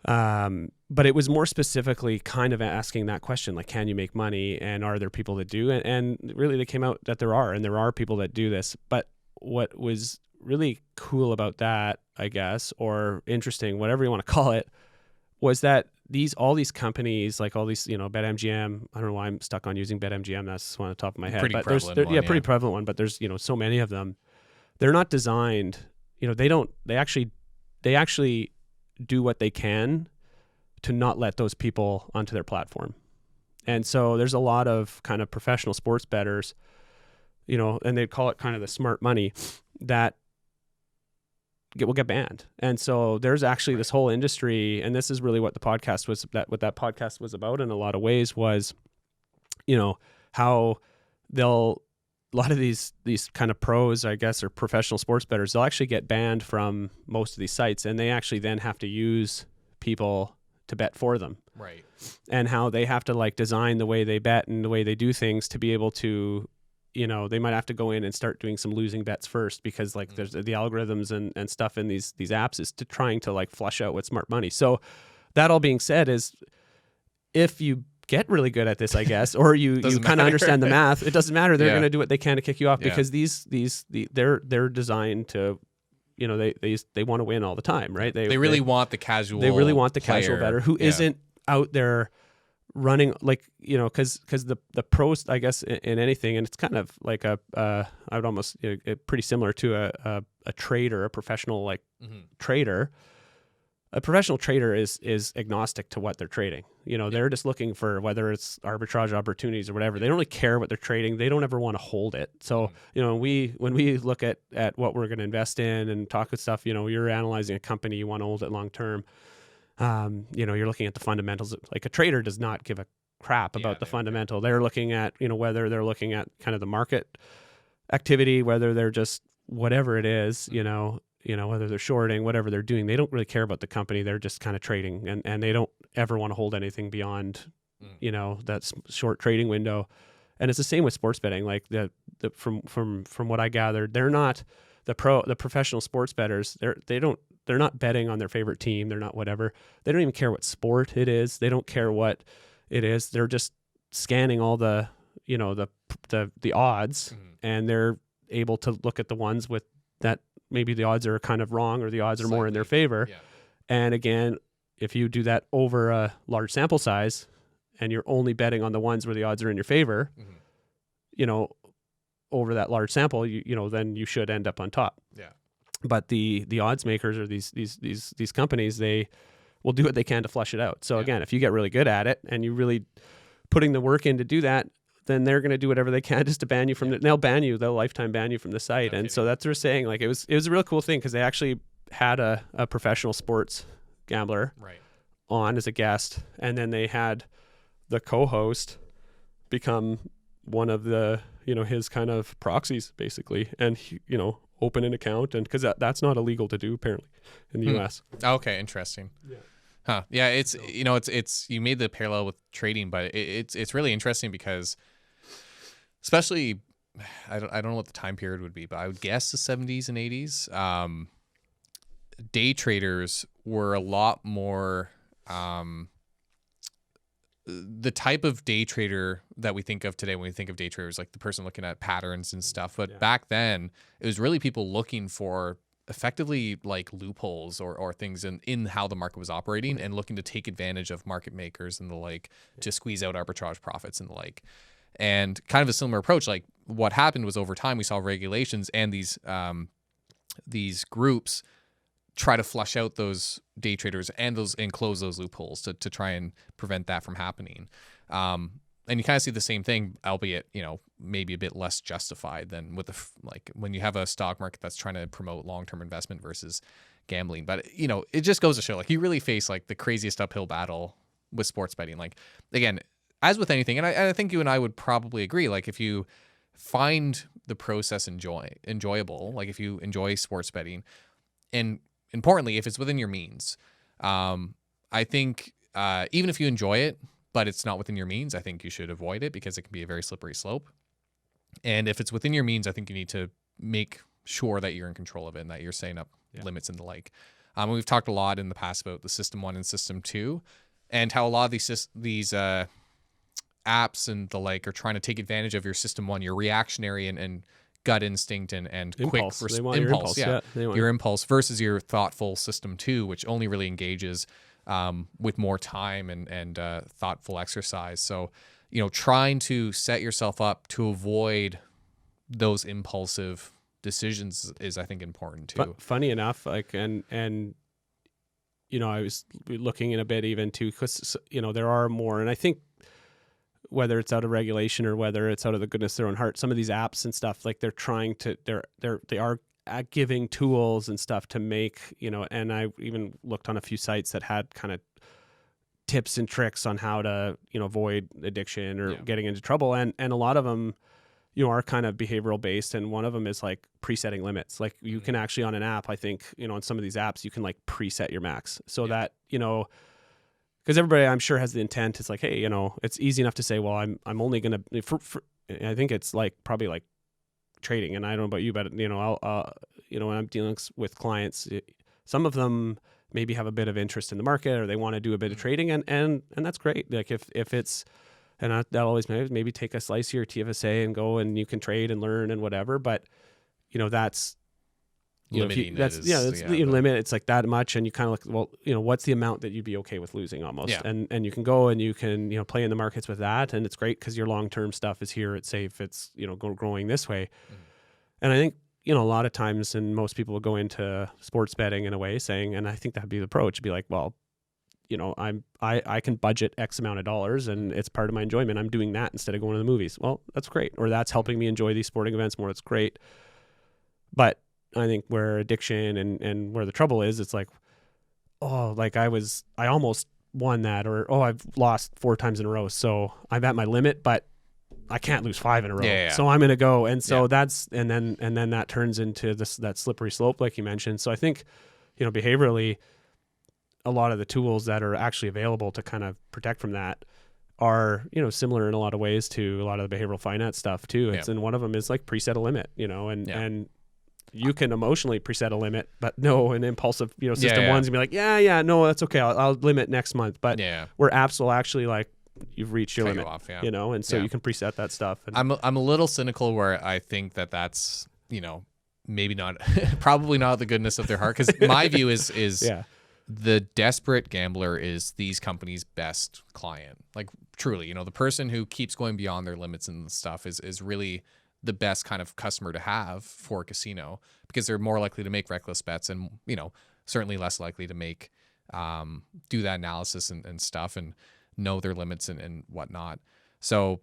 But it was more specifically kind of asking that question, like, can you make money, and are there people that do? And really they came out that there are people that do this. But what was really cool about that, I guess, or interesting, whatever you want to call it, was that all these companies, like all these, BetMGM, I don't know why I'm stuck on using BetMGM. That's just one on the top of my head. Pretty prevalent Right. And how they have to like design the way they bet and the way they do things to be able to, they might have to go in and start doing some losing bets first, because like there's the algorithms and stuff in these apps is to trying to like flush out what's smart money. So that all being said, is if you get really good at this, I guess, or you kind of understand the math, it doesn't matter. They're going to do what they can to kick you off, because they're designed to, they want to win all the time, right? They really want the casual. They really want the casual bettor who isn't out there running, like, because the pros, I guess, in anything, and it's kind of like I would almost pretty similar to a trader, a professional trader. a professional trader is agnostic to what they're trading. They're just looking for whether it's arbitrage opportunities or whatever. They don't really care what they're trading. They don't ever want to hold it. So, when we look at what we're going to invest in and talk with stuff, you're analyzing a company, you want to hold it long term. You're looking at the fundamentals. Like a trader does not give a crap about the fundamental. They're looking at, whether they're looking at kind of the market activity, whether they're just whatever it is, whether they're shorting, whatever they're doing, they don't really care about the company. They're just kind of trading, and they don't ever want to hold anything beyond, that short trading window. And it's the same with sports betting. Like from what I gathered, they're not the professional sports bettors. They're not betting on their favorite team. They're not whatever. They don't even care what sport it is. They don't care what it is. They're just scanning all the odds, and they're able to look at the ones with that maybe the odds are kind of wrong or the odds are more in their favor. Yeah. And again, if you do that over a large sample size and you're only betting on the ones where the odds are in your favor, over that large sample, then you should end up on top. Yeah. But the odds makers or these companies, they will do what they can to flush it out. So again, if you get really good at it and you really putting the work in to do that, then they're going to do whatever they can just to ban you from they'll lifetime ban you from the site. Okay. And so that's what they're saying. Like it was a real cool thing because they actually had a professional sports gambler on as a guest. And then they had the co-host become one of the, his kind of proxies basically. And, open an account. And cause that's not illegal to do apparently in the US. Okay. Interesting. Yeah. Huh. Yeah. It's, it's, you made the parallel with trading, but it's really interesting because especially, I don't know what the time period would be, but I would guess the 70s and 80s. Day traders were a lot more the type of day trader that we think of today when we think of day traders, like the person looking at patterns and stuff. But back then, it was really people looking for effectively like loopholes or things in how the market was operating and looking to take advantage of market makers and the like to squeeze out arbitrage profits and the like. And kind of a similar approach, like what happened was over time we saw regulations and these groups try to flush out those day traders and close those loopholes to try and prevent that from happening. And you kind of see the same thing, albeit, maybe a bit less justified than with like when you have a stock market that's trying to promote long-term investment versus gambling. But, it just goes to show like you really face like the craziest uphill battle with sports betting. Like, again, as with anything, and I think you and I would probably agree, like if you find the process enjoyable, like if you enjoy sports betting, and importantly, if it's within your means, I think even if you enjoy it, but it's not within your means, I think you should avoid it because it can be a very slippery slope. And if it's within your means, I think you need to make sure that you're in control of it and that you're setting up limits and the like. We've talked a lot in the past about the System 1 and System 2 and how a lot of these apps and the like are trying to take advantage of your System 1, your reactionary and gut instinct and impulse. Quick impulse. Your impulse versus your thoughtful System 2, which only really engages with more time and thoughtful exercise. So, trying to set yourself up to avoid those impulsive decisions is I think important too. Funny enough, like and I was looking in a bit even too because there are more, and I think whether it's out of regulation or whether it's out of the goodness of their own heart, some of these apps and stuff, like they are giving tools and stuff to make, and I even looked on a few sites that had kind of tips and tricks on how to, avoid addiction or getting into trouble. And a lot of them, are kind of behavioral based. And one of them is like presetting limits. Like you can actually on an app, I think, on some of these apps, you can like preset your max so that, because everybody I'm sure has the intent. It's like, hey, it's easy enough to say, well, I'm only going to, I think it's like probably like trading. And I don't know about you, but I'll when I'm dealing with clients, some of them maybe have a bit of interest in the market or they want to do a bit of trading and that's great. Like if it's, and that always maybe take a slice of your TFSA and go and you can trade and learn and whatever. But, that's, limiting that's your limit. It's like that much. And you kind of look, well, what's the amount that you'd be okay with losing almost? Yeah. And you can go and you can, play in the markets with that. And it's great because your long-term stuff is here. It's safe. It's, growing this way. And I think, you know, a lot of times, and most people will go into sports betting in a way saying, and I think that'd be the approach, it'd be like, well, you know, I can budget X amount of dollars and it's part of my enjoyment. I'm doing that instead of going to the movies. Well, that's great. Or that's helping me enjoy these sporting events more. That's great. But I think where addiction and where the trouble is, it's like, oh, like I almost won that, or, oh, I've lost 4 times in a row. So I'm at my limit, but I can't lose 5 in a row. Yeah. So I'm going to go. And so that's, and then that turns into that slippery slope, like you mentioned. So I think, you know, behaviorally, a lot of the tools that are actually available to kind of protect from that are, you know, similar in a lot of ways to a lot of the behavioral finance stuff too. And one of them is like preset a limit, you know, and you can emotionally preset a limit, but no, an impulsive, you know, system one's gonna be like, no, that's okay. I'll limit next month. But where apps will actually like, you've reached your limit, you know, and so you can preset that stuff. And I'm a little cynical where I think that's, you know, maybe not, probably not the goodness of their heart. Cause my view is the desperate gambler is these companies' best client. Like truly, you know, the person who keeps going beyond their limits and stuff is really the best kind of customer to have for a casino, because they're more likely to make reckless bets and, you know, certainly less likely to make, do that analysis and stuff and know their limits and whatnot. So,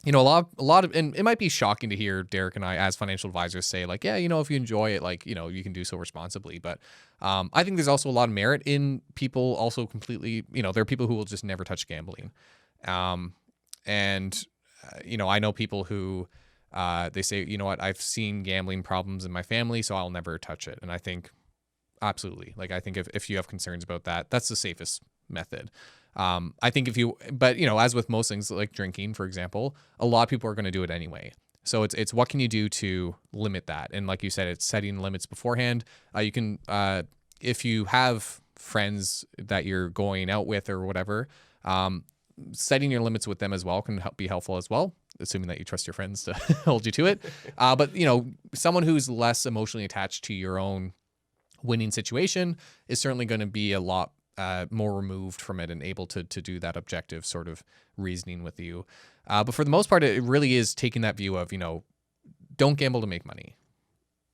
you know, a lot of, and it might be shocking to hear Derek and I as financial advisors say like, yeah, you know, if you enjoy it, like, you know, you can do so responsibly. But I think there's also a lot of merit in people also completely, you know, there are people who will just never touch gambling. You know, I know people who they say, you know what, I've seen gambling problems in my family, so I'll never touch it. And I think absolutely, like, I think if you have concerns about that, that's the safest method. I think but you know, as with most things like drinking, for example, a lot of people are going to do it anyway. So it's what can you do to limit that? And like you said, it's setting limits beforehand. You can, if you have friends that you're going out with or whatever, setting your limits with them as well can be helpful as well, assuming that you trust your friends to hold you to it. But you know, someone who's less emotionally attached to your own winning situation is certainly going to be a lot more removed from it and able to do that objective sort of reasoning with you. But for the most part, it really is taking that view of, you know, don't gamble to make money.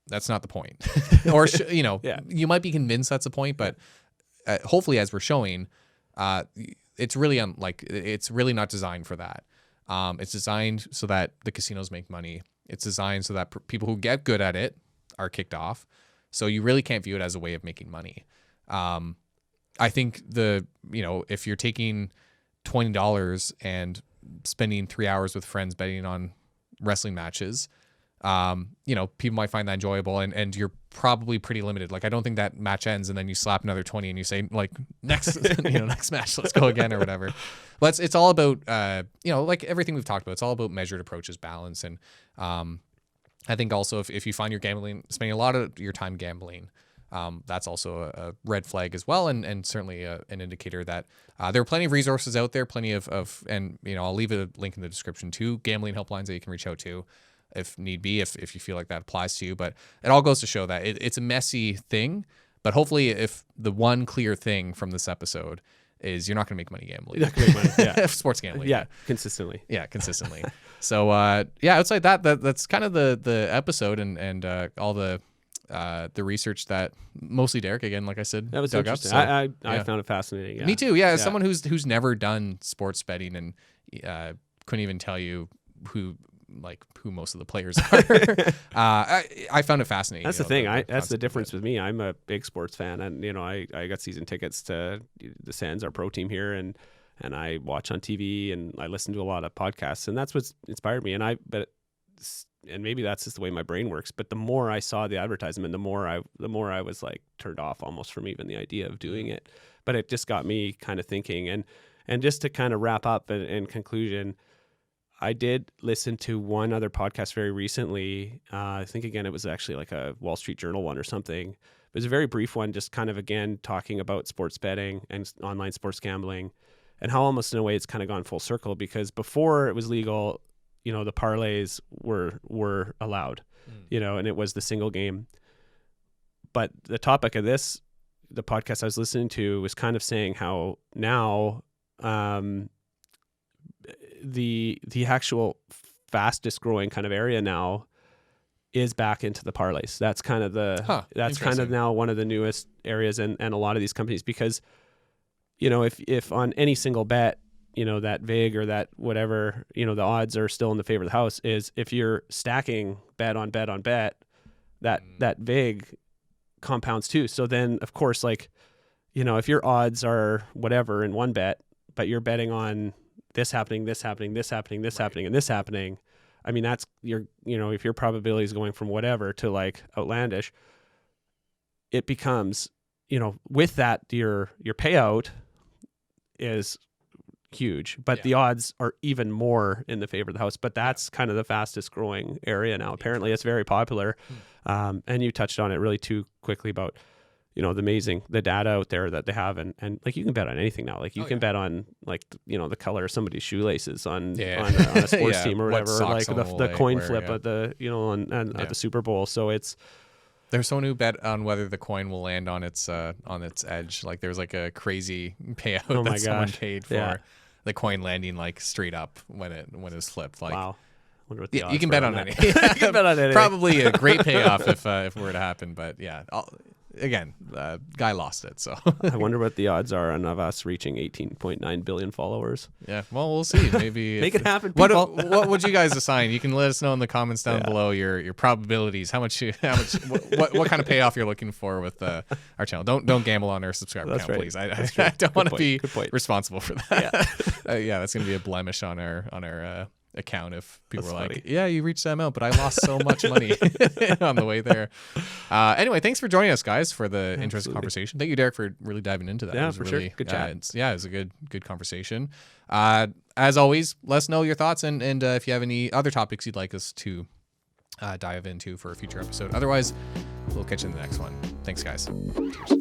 That's not the point. Or, you know, you might be convinced that's the point, but hopefully, as we're showing, it's really it's really not designed for that. It's designed so that the casinos make money. It's designed so that people who get good at it are kicked off. So you really can't view it as a way of making money. I think you know, if you're taking $20 and spending 3 hours with friends betting on wrestling matches, you know, people might find that enjoyable and you're probably pretty limited. Like, I don't think that match ends and then you slap another 20 and you say like next, you know, next match, let's go again or whatever. But it's all about, you know, like everything we've talked about, it's all about measured approaches, balance. And, I think also if you find you're spending a lot of your time gambling, that's also a red flag as well, and certainly an indicator that there are plenty of resources out there, plenty of and you know, I'll leave a link in the description to gambling helplines that you can reach out to if need be, if you feel like that applies to you. But it all goes to show that it's a messy thing, but hopefully if the one clear thing from this episode is you're not going to make money gambling. You're not going to make money, yeah. Sports gambling. Yeah, consistently. Yeah, consistently. So outside that's kind of the episode and all the research that mostly Derek, again, like I said, that was dug interesting. up. So, I found it fascinating. Yeah. Me too. Yeah, as someone who's never done sports betting and couldn't even tell you who most of the players are. I found it fascinating. That's the thing. That's the difference with me. I'm a big sports fan, and you know, I got season tickets to the Sens, our pro team here, and I watch on TV and I listen to a lot of podcasts, and that's what's inspired me. And maybe that's just the way my brain works. But the more I saw the advertisement, the more I was like turned off almost from even the idea of doing it. But it just got me kind of thinking. And just to kind of wrap up in conclusion, I did listen to one other podcast very recently. I think again it was actually like a Wall Street Journal one or something. It was a very brief one, just kind of again talking about sports betting and online sports gambling, and how almost in a way it's kind of gone full circle, because before it was legal, you know, the parlays were allowed, you know, and it was the single game. But the topic of the podcast I was listening to was kind of saying how now the actual fastest growing kind of area now is back into the parlays. That's kind of that's kind of now one of the newest areas, and a lot of these companies, because, if on any single bet, that vig or that whatever, the odds are still in the favor of the house, is if you're stacking bet on bet on bet, that vig compounds too. So then, of course, like, if your odds are whatever in one bet, but you're betting on this happening, this happening, this happening, this happening, and this happening, I mean, that's if your probability is going from whatever to like outlandish, it becomes, with that, your payout is huge, but the odds are even more in the favor of the house. But that's kind of the fastest growing area now. Apparently it's very popular. And you touched on it really too quickly about, the data out there that they have, and like you can bet on anything now. Like you can bet on like, the color of somebody's shoelaces on a sports team or whatever, or like the coin flip at the, at the Super Bowl. So there's someone who bet on whether the coin will land on its edge. Like there's like a crazy payout that someone paid for the coin landing like straight up when it was flipped. Like, wow. Wonder what the odds you can bet on anything. You can bet on anything. Probably a great payoff if it were to happen. But yeah, again, guy lost it. So I wonder what the odds are of us reaching 18.9 billion followers. Yeah, well, we'll see. Maybe make it happen. What would you guys assign? You can let us know in the comments down below your probabilities. How much? What kind of payoff you're looking for with our channel? Don't gamble on our subscriber count, please. I don't want to be responsible for that. Yeah, that's gonna be a blemish on our account if people were like, yeah, you reached that amount, but I lost so much money on the way there. Anyway, thanks for joining us, guys, for the interesting conversation. Thank you, Derek, for really diving into that. Yeah, for sure. Good chat. It was a good conversation. As always, let us know your thoughts and if you have any other topics you'd like us to dive into for a future episode. Otherwise, we'll catch you in the next one. Thanks, guys. Cheers.